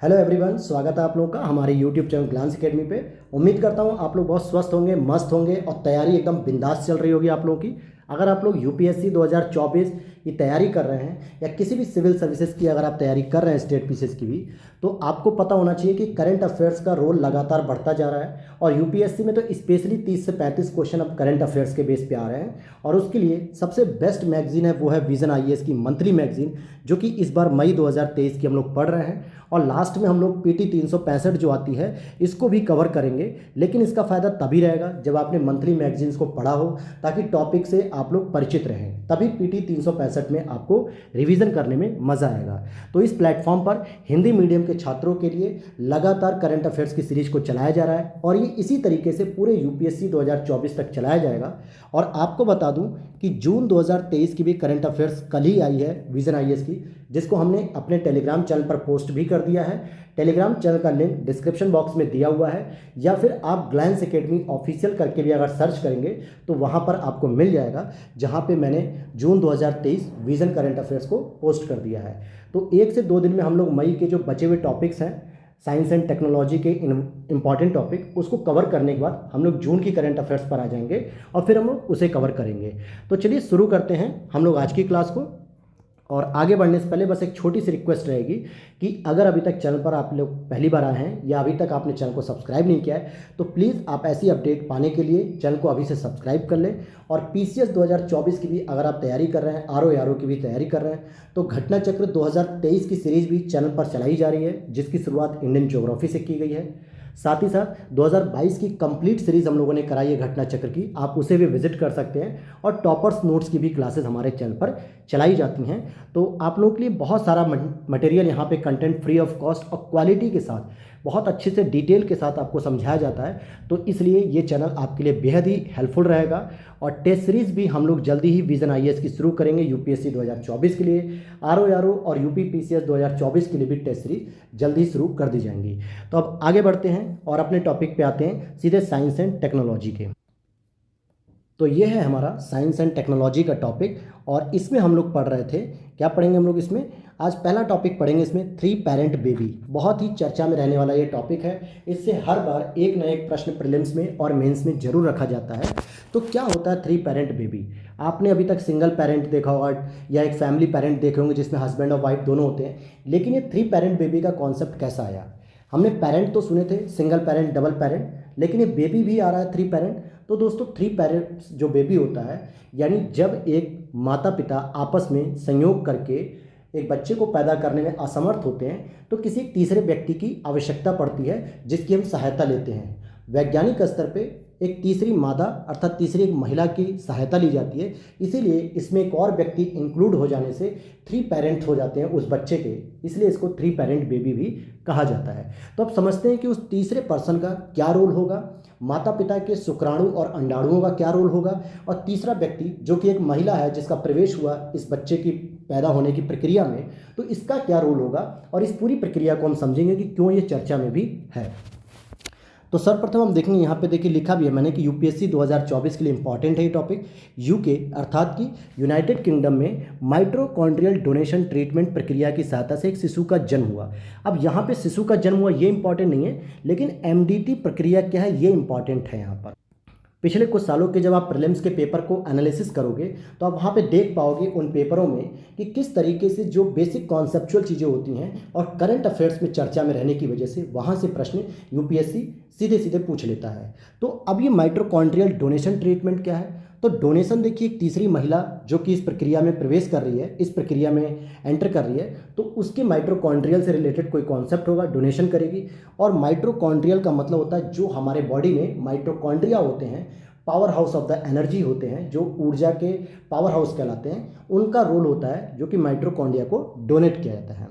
Hello everyone, स्वागत है आप लोगों का हमारे यूट्यूब चैनल ग्लांस एकेडमी पे। उम्मीद करता हूँ आप लोग बहुत स्वस्थ होंगे, मस्त होंगे और तैयारी एकदम बिंदास चल रही होगी आप लोगों की। अगर आप लोग यूपीएससी 2024 की तैयारी कर रहे हैं या किसी भी सिविल सर्विसेज की अगर आप तैयारी कर रहे हैं, स्टेट पीसीएस की भी, तो आपको पता होना चाहिए कि करंट अफेयर्स का रोल लगातार बढ़ता जा रहा है। और यूपीएससी में तो स्पेशली 30 से 35 क्वेश्चन अब करंट अफेयर्स के बेस पे आ रहे हैं। और उसके लिए सबसे बेस्ट मैगजीन है वो है विजन आईएएस की मंथली मैगजीन, जो कि इस बार मई 2023 की हम लोग पढ़ रहे हैं। और लास्ट में हम लोग पीटी 365 जो आती है इसको भी कवर करेंगे। लेकिन इसका फ़ायदा तभी रहेगा जब आपने मंथली मैगजीन्स को पढ़ा हो, ताकि टॉपिक से आप लोग परिचित रहें, तभी पीटी 365 में आपको रिवीजन करने में मज़ा आएगा। तो इस प्लेटफॉर्म पर हिंदी मीडियम के छात्रों के लिए लगातार करंट अफेयर्स की सीरीज को चलाया जा रहा है और ये इसी तरीके से पूरे यूपीएससी 2024 तक चलाया जाएगा। और आपको बता दूं कि जून 2023 की भी करंट अफेयर्स कल ही आई है विजन आईएएस की, जिसको हमने अपने टेलीग्राम चैनल पर पोस्ट भी कर दिया है। टेलीग्राम चैनल का लिंक डिस्क्रिप्शन बॉक्स में दिया हुआ है, या फिर आप ग्लैंस एकेडमी ऑफिशियल करके भी अगर सर्च करेंगे तो वहाँ पर आपको मिल जाएगा, जहाँ पे मैंने जून 2023 विजन करंट अफेयर्स को पोस्ट कर दिया है। तो 1 से 2 दिन में हम लोग मई के जो बचे हुए टॉपिक्स हैं, साइंस एंड टेक्नोलॉजी के इंपॉर्टेंट टॉपिक, उसको कवर करने के बाद हम लोग जून की करंट अफेयर्स पर आ जाएंगे और फिर हम लोग उसे कवर करेंगे। तो चलिए शुरू करते हैं हम लोग आज की क्लास को। और आगे बढ़ने से पहले बस एक छोटी सी रिक्वेस्ट रहेगी कि अगर अभी तक चैनल पर आप लोग पहली बार आए हैं या अभी तक आपने चैनल को सब्सक्राइब नहीं किया है, तो प्लीज़ आप ऐसी अपडेट पाने के लिए चैनल को अभी से सब्सक्राइब कर लें। और पीसीएस 2024 की भी अगर आप तैयारी कर रहे हैं, आरओ की भी तैयारी कर रहे हैं, तो घटना चक्र 2023 की सीरीज भी चैनल पर चलाई जा रही है, जिसकी शुरुआत इंडियन ज्योग्राफी से की गई है। साथ ही साथ 2022 की कंप्लीट सीरीज हम लोगों ने कराई है घटना चक्र की, आप उसे भी विजिट कर सकते हैं। और टॉपर्स नोट्स की भी क्लासेस हमारे चैनल पर चलाई जाती हैं। तो आप लोगों के लिए बहुत सारा मटेरियल यहाँ पे कंटेंट फ्री ऑफ कॉस्ट और क्वालिटी के साथ बहुत अच्छे से डिटेल के साथ आपको समझाया जाता है। तो इसलिए ये चैनल आपके लिए बेहद ही हेल्पफुल रहेगा। और टेस्ट सीरीज भी हम लोग जल्दी ही विजन आईएएस की शुरू करेंगे यूपीएससी 2024 के लिए। आरओ और यूपी पीसीएस 2024 के लिए भी टेस्ट सीरीज जल्दी शुरू कर दी जाएंगी। तो अब आगे बढ़ते हैं और अपने टॉपिक पे आते हैं सीधे साइंस एंड टेक्नोलॉजी के। तो ये है हमारा साइंस एंड टेक्नोलॉजी का टॉपिक, और इसमें हम लोग पढ़ रहे थे, क्या पढ़ेंगे हम लोग इसमें? आज पहला टॉपिक पढ़ेंगे इसमें, 3 पेरेंट बेबी। बहुत ही चर्चा में रहने वाला ये टॉपिक है। इससे हर बार एक ना एक प्रश्न प्रीलिम्स में और मेंस में जरूर रखा जाता है। तो क्या होता है 3 पेरेंट बेबी? आपने अभी तक सिंगल पेरेंट देखा होगा या एक फैमिली पेरेंट देखे होंगे जिसमें हस्बैंड और वाइफ दोनों होते हैं, लेकिन ये 3 पेरेंट बेबी का कॉन्सेप्ट कैसा आया? हमने पेरेंट तो सुने थे, सिंगल पेरेंट, डबल पेरेंट, लेकिन ये बेबी भी आ रहा है 3 पेरेंट। तो दोस्तों 3 पेरेंट्स जो बेबी होता है, यानी जब एक माता पिता आपस में संयोग करके एक बच्चे को पैदा करने में असमर्थ होते हैं, तो किसी तीसरे व्यक्ति की आवश्यकता पड़ती है जिसकी हम सहायता लेते हैं। वैज्ञानिक स्तर पे एक तीसरी मादा अर्थात तीसरी एक महिला की सहायता ली जाती है। इसीलिए इसमें एक और व्यक्ति इंक्लूड हो जाने से 3 पेरेंट हो जाते हैं उस बच्चे के, इसलिए इसको 3 पेरेंट बेबी भी कहा जाता है। तो अब समझते हैं कि उस तीसरे पर्सन का क्या रोल होगा, माता पिता के शुक्राणु और अंडाणुओं का क्या रोल होगा, और तीसरा व्यक्ति जो कि एक महिला है जिसका प्रवेश हुआ इस बच्चे की पैदा होने की प्रक्रिया में, तो इसका क्या रोल होगा। और इस पूरी प्रक्रिया को हम समझेंगे कि क्यों ये चर्चा में भी है। तो सर्वप्रथम हम देखेंगे, यहाँ पे देखिए लिखा भी है मैंने कि यूपीएससी 2024 के लिए इंपॉर्टेंट है ये टॉपिक। यूके अर्थात कि यूनाइटेड किंगडम में माइटोकॉन्ड्रियल डोनेशन ट्रीटमेंट प्रक्रिया की सहायता से एक शिशु का जन्म हुआ। अब यहाँ पे शिशु का जन्म हुआ ये इंपॉर्टेंट नहीं है, लेकिन एमडीटी प्रक्रिया क्या है ये इंपॉर्टेंट है। यहाँ पर पिछले कुछ सालों के जब आप प्रीलिम्स के पेपर को एनालिसिस करोगे तो आप वहाँ पे देख पाओगे उन पेपरों में कि किस तरीके से जो बेसिक कॉन्सेप्चुअल चीज़ें होती हैं और करंट अफेयर्स में चर्चा में रहने की वजह से वहाँ से प्रश्न यूपीएससी सीधे सीधे पूछ लेता है। तो अब ये माइटोकॉन्ड्रियल डोनेशन ट्रीटमेंट क्या है? तो डोनेशन देखिए, एक तीसरी महिला जो कि इस प्रक्रिया में प्रवेश कर रही है, इस प्रक्रिया में एंटर कर रही है, तो उसके माइटोकॉन्ड्रियल से रिलेटेड कोई कॉन्सेप्ट होगा, डोनेशन करेगी। और माइटोकॉन्ड्रियल का मतलब होता है जो हमारे बॉडी में माइटोकॉन्ड्रिया होते हैं, power house of the energy होते हैं, जो ऊर्जा के पावर हाउस कहलाते हैं, उनका रोल होता है जो कि माइटोकॉन्ड्रिया को डोनेट किया जाता है।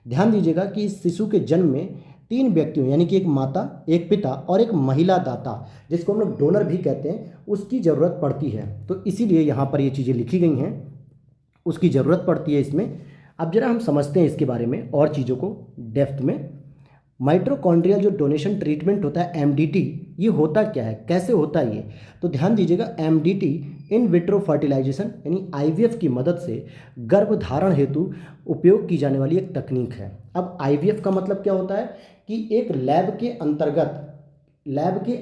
ध्यान दीजिएगा कि इस शिशु के जन्म में 3 व्यक्तियों यानी कि एक माता, एक पिता और एक महिला दाता, जिसको हम लोग डोनर भी कहते हैं, उसकी ज़रूरत पड़ती है। तो इसीलिए यहाँ पर ये चीज़ें लिखी गई हैं, उसकी ज़रूरत पड़ती है इसमें। अब जरा हम समझते हैं इसके बारे में और चीज़ों को डेप्थ में। माइटोकॉन्ड्रियल जो डोनेशन ट्रीटमेंट होता है एमडीटी, ये होता क्या है, कैसे होता है ये, तो ध्यान दीजिएगा। एमडीटी इन विट्रो फर्टिलाइजेशन यानी आईवीएफ की मदद से गर्भधारण हेतु उपयोग की जाने वाली एक तकनीक है। अब आईवीएफ का मतलब क्या होता है कि एक लैब के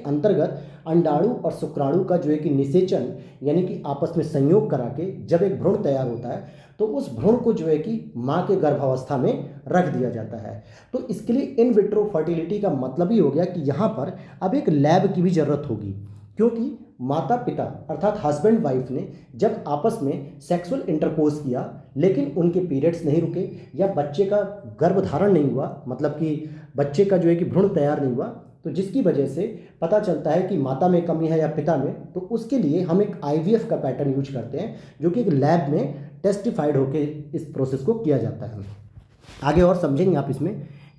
अंतर्गत अंडाणु और शुक्राणु का जो है कि निषेचन यानी कि आपस में संयोग करा के जब एक भ्रूण तैयार होता है तो उस भ्रूण को जो है कि माँ के गर्भावस्था में रख दिया जाता है। तो इसके लिए इन विट्रो फर्टिलिटी का मतलब ही हो गया कि यहाँ पर अब एक लैब की भी ज़रूरत होगी, क्योंकि माता पिता अर्थात हस्बैंड वाइफ ने जब आपस में सेक्सुअल इंटरकोर्स किया लेकिन उनके पीरियड्स नहीं रुके या बच्चे का गर्भधारण नहीं हुआ, मतलब कि बच्चे का जो है कि भ्रूण तैयार नहीं हुआ, तो जिसकी वजह से पता चलता है कि माता में कमी है या पिता में, तो उसके लिए हम एक आईवीएफ का पैटर्न यूज करते हैं जो कि एक लैब में टेस्टिफाइड होकर इस प्रोसेस को किया जाता है। आगे और समझेंगे आप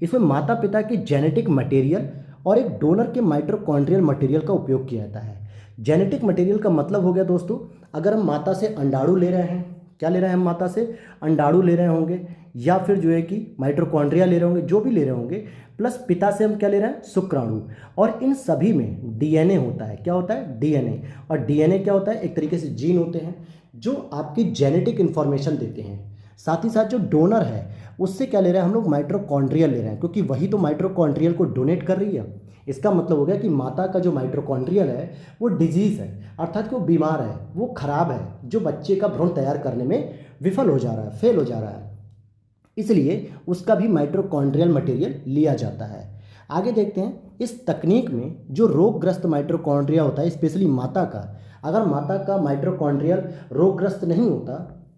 इसमें माता पिता के जेनेटिक मटेरियल और एक डोनर के माइटोकॉन्ड्रियल मटेरियल का उपयोग किया जाता है। जेनेटिक मटेरियल का मतलब हो गया दोस्तों, अगर हम माता से अंडाणु ले रहे हैं, क्या ले रहे हैं हम माता से अंडाणु ले रहे होंगे या फिर जो है कि माइटोकॉन्ड्रिया ले रहे होंगे, जो भी ले रहे होंगे, प्लस पिता से हम क्या ले रहे हैं शुक्राणु, और इन सभी में डीएनए होता है। क्या होता है? डीएनए। और डीएनए क्या होता है? एक तरीके से जीन होते हैं जो आपकी जेनेटिक इन्फॉर्मेशन देते हैं। साथ ही साथ जो डोनर है उससे क्या ले रहे हैं हम लोग? माइटोकॉन्ड्रियल ले रहे हैं, क्योंकि वही तो माइटोकॉन्ड्रियल को डोनेट कर रही है। इसका मतलब हो गया कि माता का जो माइटोकॉन्ड्रियल है वो डिजीज़ है, अर्थात कि वो बीमार है, वो खराब है, जो बच्चे का भ्रूण तैयार करने में विफल हो जा रहा है, फेल हो जा रहा है, इसलिए उसका भी माइटोकॉन्ड्रियल मटेरियल लिया जाता है। आगे देखते हैं, इस तकनीक में जो रोगग्रस्त माइटोकॉन्ड्रिया होता है, स्पेशली माता का, अगर माता का माइटोकॉन्ड्रियल रोगग्रस्त नहीं होता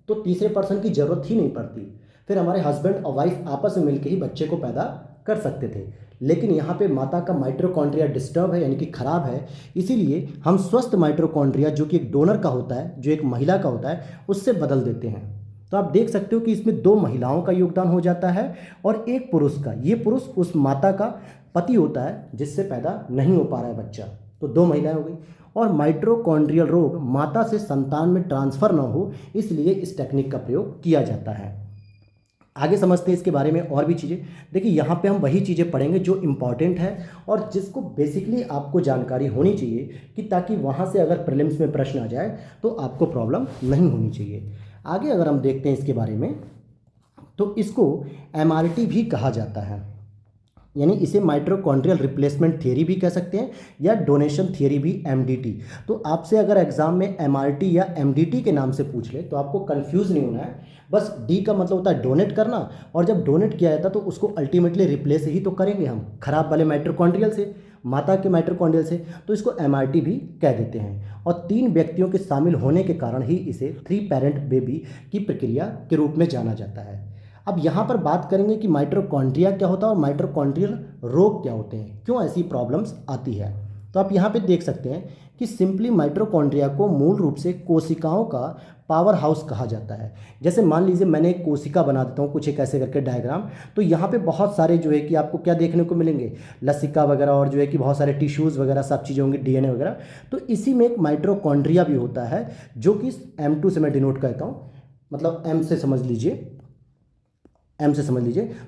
तो तीसरे पर्सन की ज़रूरत ही नहीं पड़ती, फिर हमारे हस्बैंड और वाइफ आपस में मिलकर ही बच्चे को पैदा कर सकते थे। लेकिन यहाँ पे माता का माइटोकॉन्ड्रिया डिस्टर्ब है यानी कि खराब है, इसीलिए हम स्वस्थ माइटोकॉन्ड्रिया जो कि एक डोनर का होता है, जो एक महिला का होता है, उससे बदल देते हैं। तो आप देख सकते हो कि इसमें 2 महिलाओं का योगदान हो जाता है और 1 पुरुष का। ये पुरुष उस माता का पति होता है जिससे पैदा नहीं हो पा रहा है बच्चा, तो 2 महिलाएं हो गई। और माइटोकॉन्ड्रियल रोग माता से संतान में ट्रांसफ़र ना हो, इसलिए इस टेक्निक का प्रयोग किया जाता है। आगे समझते हैं इसके बारे में और भी चीज़ें। देखिए यहाँ पे हम वही चीज़ें पढ़ेंगे जो इम्पॉर्टेंट है और जिसको बेसिकली आपको जानकारी होनी चाहिए, कि ताकि वहाँ से अगर प्रीलिम्स में प्रश्न आ जाए तो आपको प्रॉब्लम नहीं होनी चाहिए। आगे अगर हम देखते हैं इसके बारे में, तो इसको एमआरटी भी कहा जाता है, यानी इसे माइटोकॉन्ड्रियल रिप्लेसमेंट थियरी भी कह सकते हैं या डोनेशन थियरी भी, एमडीटी। तो आपसे अगर एग्जाम में एमआरटी या एमडीटी के नाम से पूछ ले तो आपको कंफ्यूज नहीं होना है। बस डी का मतलब होता है डोनेट करना, और जब डोनेट किया जाता है तो उसको अल्टीमेटली रिप्लेस ही तो करेंगे हम खराब वाले माइटोकॉन्ड्रियल से, माता के माइटोकॉन्ड्रियल से, तो इसको एमआरटी भी कह देते हैं। और 3 व्यक्तियों के शामिल होने के कारण ही इसे 3 पेरेंट बेबी की प्रक्रिया के रूप में जाना जाता है। अब यहाँ पर बात करेंगे कि माइटोकॉन्ड्रिया क्या होता है और माइटोकॉन्ड्रियल रोग क्या होते हैं, क्यों ऐसी प्रॉब्लम्स आती है। तो आप यहाँ पे देख सकते हैं कि सिंपली माइटोकॉन्ड्रिया को मूल रूप से कोशिकाओं का पावर हाउस कहा जाता है। जैसे मान लीजिए मैंने एक कोशिका बना देता हूँ कुछ एक ऐसे करके डायग्राम, तो यहाँ पे बहुत सारे जो है कि आपको क्या देखने को मिलेंगे, लसिका वगैरह और जो है कि बहुत सारे टिश्यूज़ वगैरह सब चीज़ें होंगी, डीएनए वगैरह। तो इसी में एक माइटोकॉन्ड्रिया भी होता है जो कि M2 से मैं डिनोट करता हूँ, मतलब M से समझ लीजिए,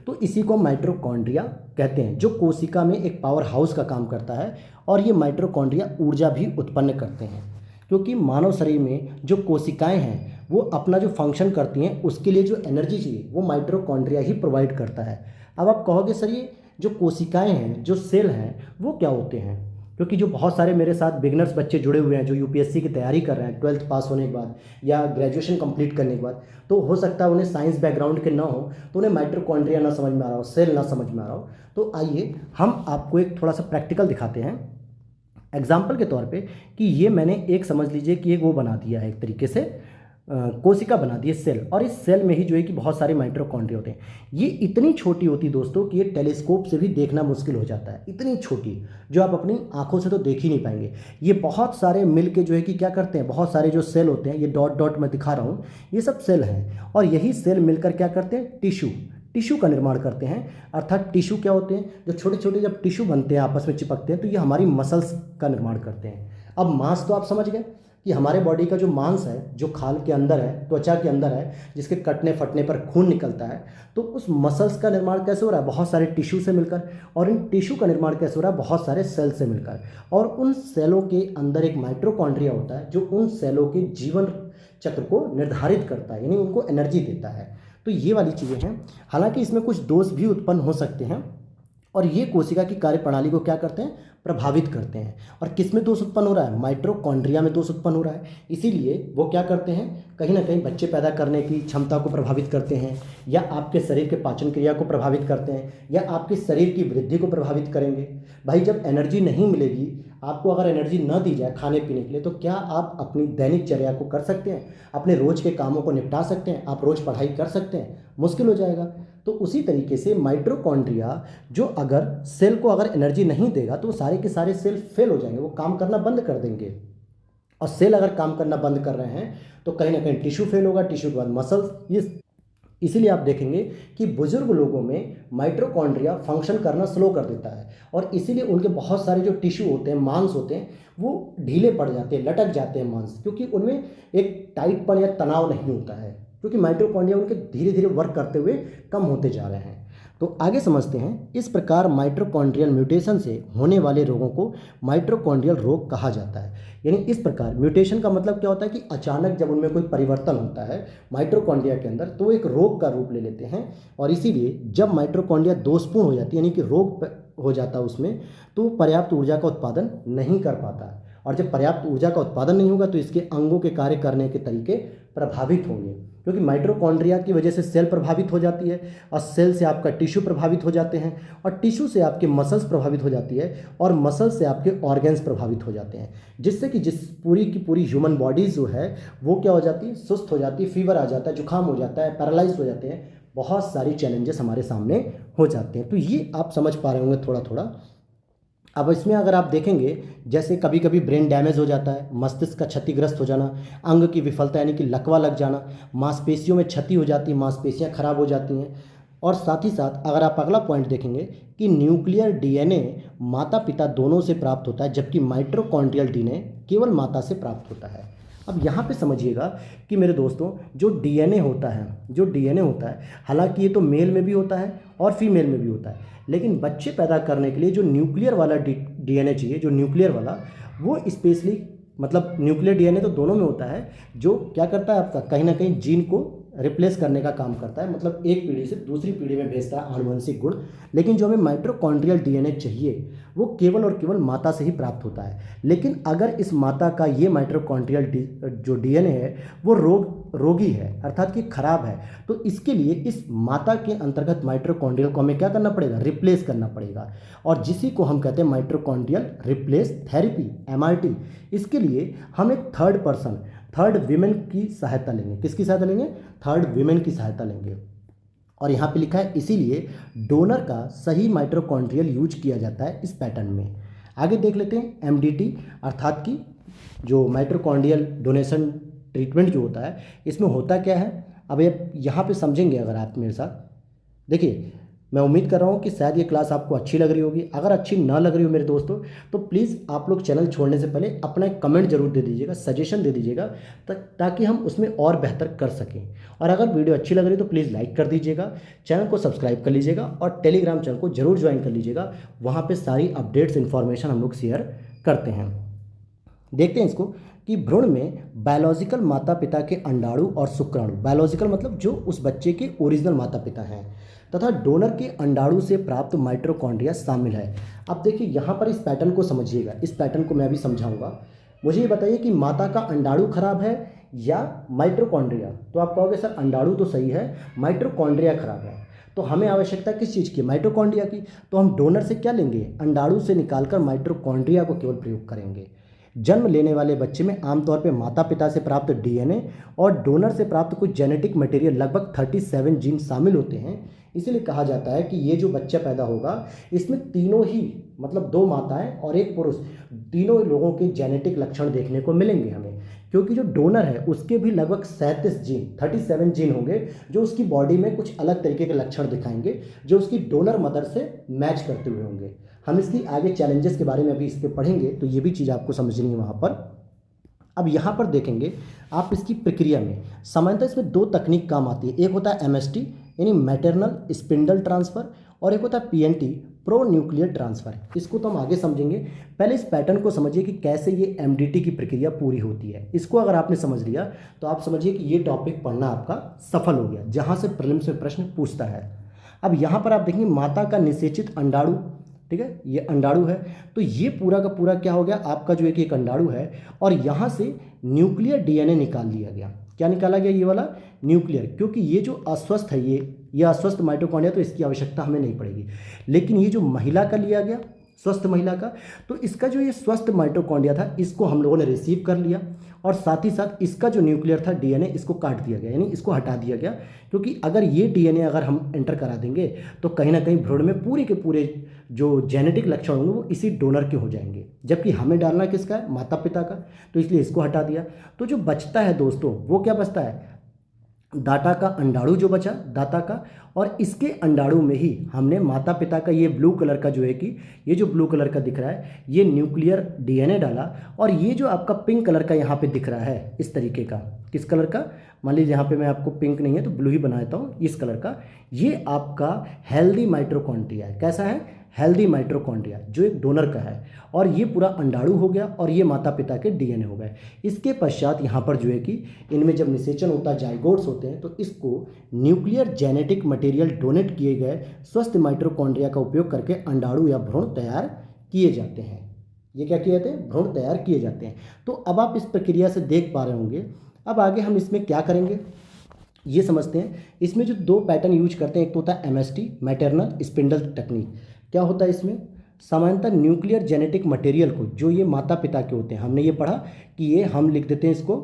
तो इसी को माइटोकॉन्ड्रिया कहते हैं, जो कोशिका में एक पावर हाउस का काम करता है। और ये माइटोकॉन्ड्रिया ऊर्जा भी उत्पन्न करते हैं, क्योंकि मानव शरीर में जो कोशिकाएं हैं वो अपना जो फंक्शन करती हैं उसके लिए जो एनर्जी चाहिए वो माइटोकॉन्ड्रिया ही प्रोवाइड करता है। अब आप कहोगे सर ये जो कोशिकाएं हैं, जो सेल हैं, वो क्या होते हैं? क्योंकि जो बहुत सारे मेरे साथ बिगनर्स बच्चे जुड़े हुए हैं जो यूपीएससी की तैयारी कर रहे हैं 12th पास होने के बाद या ग्रेजुएशन कंप्लीट करने के बाद, तो हो सकता है उन्हें साइंस बैकग्राउंड के ना हो, तो उन्हें माइटोकॉन्ड्रिया ना समझ में आ रहा हो, सेल ना समझ में आ रहा हो। तो आइए हम आपको एक थोड़ा सा प्रैक्टिकल दिखाते हैं एग्जाम्पल के तौर पे, कि ये मैंने एक समझ लीजिए कि एक वो बना दिया है, एक तरीके से कोशिका बना दी है, सेल, और इस सेल में ही जो है कि बहुत सारे माइटोकॉन्ड्रिया होते हैं। ये इतनी छोटी होती है दोस्तों कि ये टेलीस्कोप से भी देखना मुश्किल हो जाता है, इतनी छोटी जो आप अपनी आंखों से तो देख ही नहीं पाएंगे। ये बहुत सारे मिल के जो है कि क्या करते हैं, बहुत सारे जो सेल होते हैं, ये डॉट डॉट मैं दिखा रहा हूँ, ये सब सेल हैं, और यही सेल मिलकर क्या करते हैं, टिश्यू का निर्माण करते हैं। अर्थात टिश्यू क्या होते हैं, जो छोटे छोटे जब टिश्यू बनते हैं आपस में चिपकते हैं तो ये हमारी मसल्स का निर्माण करते हैं। अब मांस तो आप समझ गए, कि हमारे बॉडी का जो मांस है, जो खाल के अंदर है, त्वचा के अंदर है, जिसके कटने फटने पर खून निकलता है, तो उस मसल्स का निर्माण कैसे हो रहा है? बहुत सारे टिश्यू से मिलकर। और इन टिश्यू का निर्माण कैसे हो रहा है? बहुत सारे सेल से मिलकर। और उन सेलों के अंदर एक माइटोकॉन्ड्रिया होता है जो उन सेलों के जीवन चक्र को निर्धारित करता है, यानी उनको एनर्जी देता है। तो ये वाली चीज़ें हैं। हालांकि इसमें कुछ दोष भी उत्पन्न हो सकते हैं और ये कोशिका की कार्यप्रणाली को क्या करते हैं? प्रभावित करते हैं। और किस में दोष उत्पन्न हो रहा है? माइटोकॉन्ड्रिया में दोष उत्पन्न हो रहा है। इसीलिए वो क्या करते हैं? कहीं ना कहीं बच्चे पैदा करने की क्षमता को प्रभावित करते हैं, या आपके शरीर के पाचन क्रिया को प्रभावित करते हैं, या आपके शरीर की वृद्धि को प्रभावित करेंगे। भाई जब एनर्जी नहीं मिलेगी, आपको अगर एनर्जी न दी जाए खाने पीने के लिए, तो क्या आप अपनी दैनिक चर्या को कर सकते हैं? अपने रोज के कामों को निपटा सकते हैं? आप रोज पढ़ाई कर सकते हैं? मुश्किल हो जाएगा। तो उसी तरीके से माइटोकॉन्ड्रिया जो अगर सेल को अगर एनर्जी नहीं देगा तो सारे के सारे सेल फेल हो जाएंगे, वो काम करना बंद कर देंगे। और सेल अगर काम करना बंद कर रहे हैं तो कहीं ना कहीं टिश्यू फेल होगा, टिश्यू के बाद मसल्स, ये इसीलिए आप देखेंगे कि बुजुर्ग लोगों में माइटोकॉन्ड्रिया फंक्शन करना स्लो कर देता है, और इसीलिए उनके बहुत सारे जो टिश्यू होते हैं, मांस होते हैं, वो ढीले पड़ जाते हैं, लटक जाते हैं मांस, क्योंकि उनमें एक टाइटपन या तनाव नहीं होता है, क्योंकि माइटोकॉन्ड्रिया उनके धीरे धीरे वर्क करते हुए कम होते जा रहे हैं। तो आगे समझते हैं। इस प्रकार माइटोकॉन्ड्रियल म्यूटेशन से होने वाले रोगों को माइटोकॉन्ड्रियल रोग कहा जाता है। यानी इस प्रकार म्यूटेशन का मतलब क्या होता है कि अचानक जब उनमें कोई परिवर्तन होता है माइटोकॉन्ड्रिया के अंदर, तो वो एक रोग का रूप ले लेते हैं। और इसीलिए जब माइटोकॉन्ड्रिया दोषपूर्ण हो जाती है, यानी कि रोग हो जाता है उसमें, तो पर्याप्त ऊर्जा का उत्पादन नहीं कर पाता है। और जब पर्याप्त ऊर्जा का उत्पादन नहीं होगा तो इसके अंगों के कार्य करने के तरीके प्रभावित होंगे, क्योंकि माइटोकॉन्ड्रिया की वजह से सेल प्रभावित हो जाती है, और सेल से आपका टिश्यू प्रभावित हो जाते हैं, और टिश्यू से आपके मसल्स प्रभावित हो जाती है, और मसल से आपके ऑर्गन्स प्रभावित हो जाते हैं, जिससे कि जिस पूरी की पूरी ह्यूमन बॉडी जो है वो क्या हो जाती है? सुस्त हो जाती है, फीवर आ जाता है, जुकाम हो जाता है, पैरालाइज हो जाते हैं, बहुत सारी चैलेंजेस हमारे सामने हो जाते हैं। तो ये आप समझ पा रहे होंगे थोड़ा थोड़ा। अब इसमें अगर आप देखेंगे, जैसे कभी कभी ब्रेन डैमेज हो जाता है, मस्तिष्क का क्षतिग्रस्त हो जाना, अंग की विफलता यानी कि लकवा लग जाना, मांसपेशियों में क्षति हो जाती है, मांसपेशियां खराब हो जाती हैं। और साथ ही साथ अगर आप अगला पॉइंट देखेंगे कि न्यूक्लियर डीएनए माता पिता दोनों से प्राप्त होता है, जबकि माइटोकॉन्ड्रियल डीएनए केवल माता से प्राप्त होता है। अब यहाँ पे समझिएगा कि मेरे दोस्तों, जो डीएनए होता है, हालांकि ये तो मेल में भी होता है और फीमेल में भी होता है, लेकिन बच्चे पैदा करने के लिए जो न्यूक्लियर वाला डीएनए चाहिए, जो न्यूक्लियर वाला, वो स्पेशली, मतलब न्यूक्लियर डीएनए तो दोनों में होता है, जो क्या करता है आपका कहीं ना कहीं जीन को रिप्लेस करने का काम करता है, मतलब एक पीढ़ी से दूसरी पीढ़ी में भेजता है आनुवंशिक गुण। लेकिन जो हमें माइटोकॉन्ड्रियल डीएनए चाहिए वो केवल और केवल माता से ही प्राप्त होता है। लेकिन अगर इस माता का ये माइटोकॉन्ड्रियल जो डीएनए है वो रोगी है, अर्थात कि खराब है, तो इसके लिए इस माता के अंतर्गत माइटोकॉन्ड्रियल को हमें क्या करना पड़ेगा? रिप्लेस करना पड़ेगा। और जिसी को हम कहते हैं माइटोकॉन्ड्रियल रिप्लेस थेरेपी, एमआरटी। इसके लिए हम एक थर्ड विमेन की सहायता लेंगे। किसकी सहायता लेंगे? थर्ड विमेन की सहायता लेंगे। और यहाँ पे लिखा है इसीलिए डोनर का सही माइटोकॉन्ड्रियल यूज किया जाता है इस पैटर्न में। आगे देख लेते हैं एमडीटी, अर्थात कि जो माइटोकॉन्ड्रियल डोनेशन ट्रीटमेंट जो होता है, इसमें होता क्या है, अब ये यहाँ पे समझेंगे अगर आप मेरे साथ। देखिए, मैं उम्मीद कर रहा हूँ कि शायद ये क्लास आपको अच्छी लग रही होगी। अगर अच्छी ना लग रही हो मेरे दोस्तों, तो प्लीज़ आप लोग चैनल छोड़ने से पहले अपना एक कमेंट जरूर दे दीजिएगा, सजेशन दे दीजिएगा, ताकि हम उसमें और बेहतर कर सकें। और अगर वीडियो अच्छी लग रही है तो प्लीज़ लाइक कर दीजिएगा, चैनल को सब्सक्राइब कर लीजिएगा, और टेलीग्राम चैनल को जरूर ज्वाइन कर लीजिएगा। वहाँ पर सारी अपडेट्स इन्फॉर्मेशन हम लोग शेयर करते हैं। देखते हैं इसको कि भ्रूण में बायोलॉजिकल माता पिता के अंडाणु और शुक्राणु, बायोलॉजिकल मतलब जो उस बच्चे के ओरिजिनल माता पिता हैं, तथा डोनर के अंडाणु से प्राप्त माइटोकॉन्ड्रिया शामिल है। अब देखिए यहाँ पर इस पैटर्न को समझिएगा, इस पैटर्न को मैं भी समझाऊंगा। मुझे ये बताइए कि माता का अंडाणु खराब है या माइटोकॉन्ड्रिया? तो आप कहोगे सर अंडाणु तो सही है, माइटोकॉन्ड्रिया खराब है। तो हमें आवश्यकता किस चीज़ की? माइटोकॉन्ड्रिया की। तो हम डोनर से क्या लेंगे? अंडाणु से निकालकर माइटोकॉन्ड्रिया को केवल प्रयोग करेंगे। जन्म लेने वाले बच्चे में आमतौर पर माता पिता से प्राप्त डीएनए और डोनर से प्राप्त कुछ जेनेटिक मटेरियल लगभग 37 जीन शामिल होते हैं। इसीलिए कहा जाता है कि ये जो बच्चा पैदा होगा इसमें तीनों ही, मतलब 2 माताएं और 1 पुरुष, तीनों लोगों के जेनेटिक लक्षण देखने को मिलेंगे हमें, क्योंकि जो डोनर है उसके भी लगभग 37 जीन होंगे जो उसकी बॉडी में कुछ अलग तरीके के लक्षण दिखाएंगे, जो उसकी डोनर मदर से मैच करते हुए होंगे। हम इसकी आगे चैलेंजेस के बारे में अभी इस पर पढ़ेंगे, तो ये भी चीज़ आपको समझनी है वहाँ पर। अब यहाँ पर देखेंगे आप इसकी प्रक्रिया में सामान्यतः इसमें दो तकनीक काम आती है। एक होता है एमएसटी यानी मैटरनल स्पिंडल ट्रांसफ़र, और एक होता है पीएनटी प्रो न्यूक्लियर ट्रांसफ़र। इसको तो हम आगे समझेंगे, पहले इस पैटर्न को समझिए कि कैसे ये एमडीटी की प्रक्रिया पूरी होती है। इसको अगर आपने समझ लिया तो आप समझिए कि ये टॉपिक पढ़ना आपका सफल हो गया, जहाँ से प्रीलिम्स में प्रश्न पूछता है। अब यहाँ पर आप देखेंगे माता का निषेचित अंडाणु, ठीक है, ये अंडाणु है, तो ये पूरा का पूरा क्या हो गया आपका जो एक अंडाणु है, और यहाँ से न्यूक्लियर डीएनए निकाल लिया गया। क्या निकाला गया? ये वाला न्यूक्लियर, क्योंकि ये जो अस्वस्थ है ये अस्वस्थ माइटोकॉन्ड्रिया, तो इसकी आवश्यकता हमें नहीं पड़ेगी। लेकिन ये जो महिला का लिया गया, स्वस्थ महिला का, तो इसका जो ये स्वस्थ माइटोकॉन्ड्रिया था इसको हम लोगों ने रिसीव कर लिया, और साथ ही साथ इसका जो न्यूक्लियर था डीएनए इसको काट दिया गया, यानी इसको हटा दिया गया। क्योंकि अगर ये डीएनए अगर हम एंटर करा देंगे तो कहीं ना कहीं भ्रूण में पूरे के पूरे जो जेनेटिक लक्षण होंगे वो इसी डोनर के हो जाएंगे, जबकि हमें डालना किसका है? माता पिता का, तो इसलिए इसको हटा दिया। तो जो बचता है दोस्तों वो क्या बचता है? दाता का अंडाणु जो बचा, दाता का, और इसके अंडाणु में ही हमने माता पिता का ये ब्लू कलर का जो है कि ये जो ब्लू कलर का दिख रहा है ये न्यूक्लियर डीएनए डाला, और ये जो आपका पिंक कलर का यहाँ पे दिख रहा है इस तरीके का, किस कलर का? मान लीजिए यहाँ पे मैं आपको पिंक नहीं है तो ब्लू ही बना देता हूँ, इस कलर का, ये आपका हेल्दी माइटोकॉन्ड्रिया है। कैसा है? हेल्दी माइटोकॉन्ड्रिया, जो एक डोनर का है, और ये पूरा अंडाणु हो गया और ये माता पिता के डीएनए हो गए। इसके पश्चात यहाँ पर जो है कि इनमें जब निषेचन होता है, जाइगोट्स होते हैं, तो इसको न्यूक्लियर जेनेटिक मटेरियल डोनेट किए गए स्वस्थ माइटोकॉन्ड्रिया का उपयोग करके अंडाणु या भ्रूण तैयार किए जाते हैं। ये क्या किए जाते हैं? भ्रूण तैयार किए जाते हैं। तो अब आप इस प्रक्रिया से देख पा रहे होंगे। अब आगे हम इसमें क्या करेंगे ये समझते हैं। इसमें जो दो पैटर्न यूज करते हैं, एक तो होता है एमएसटी मैटरनल स्पिंडल टेक्निक। क्या होता है इसमें? सामान्यतः न्यूक्लियर जेनेटिक मटेरियल को, जो ये माता पिता के होते हैं, हमने ये पढ़ा कि ये हम लिख देते हैं इसको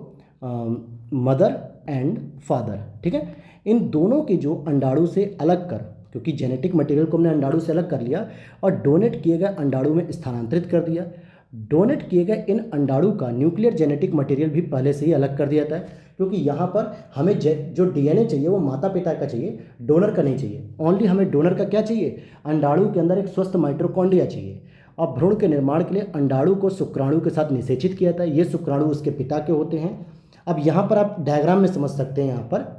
मदर एंड फादर, ठीक है, इन दोनों के जो अंडाणु से अलग कर, क्योंकि जेनेटिक मटेरियल को हमने अंडाणु से अलग कर लिया और डोनेट किए गए अंडाणु में स्थानांतरित कर दिया। डोनेट किए गए इन अंडाणु का न्यूक्लियर जेनेटिक मटेरियल भी पहले से ही अलग कर दिया जाता है, क्योंकि यहाँ पर हमें जो डीएनए चाहिए वो माता पिता का चाहिए, डोनर का नहीं चाहिए। ओनली हमें डोनर का क्या चाहिए? अंडाणु के अंदर एक स्वस्थ माइटोकॉन्ड्रिया चाहिए। और भ्रूण के निर्माण के लिए अंडाणु को शुक्राणु के साथ निषेचित किया जाता है। ये शुक्राणु उसके पिता के होते हैं। अब यहाँ पर आप डायग्राम में समझ सकते हैं। यहाँ पर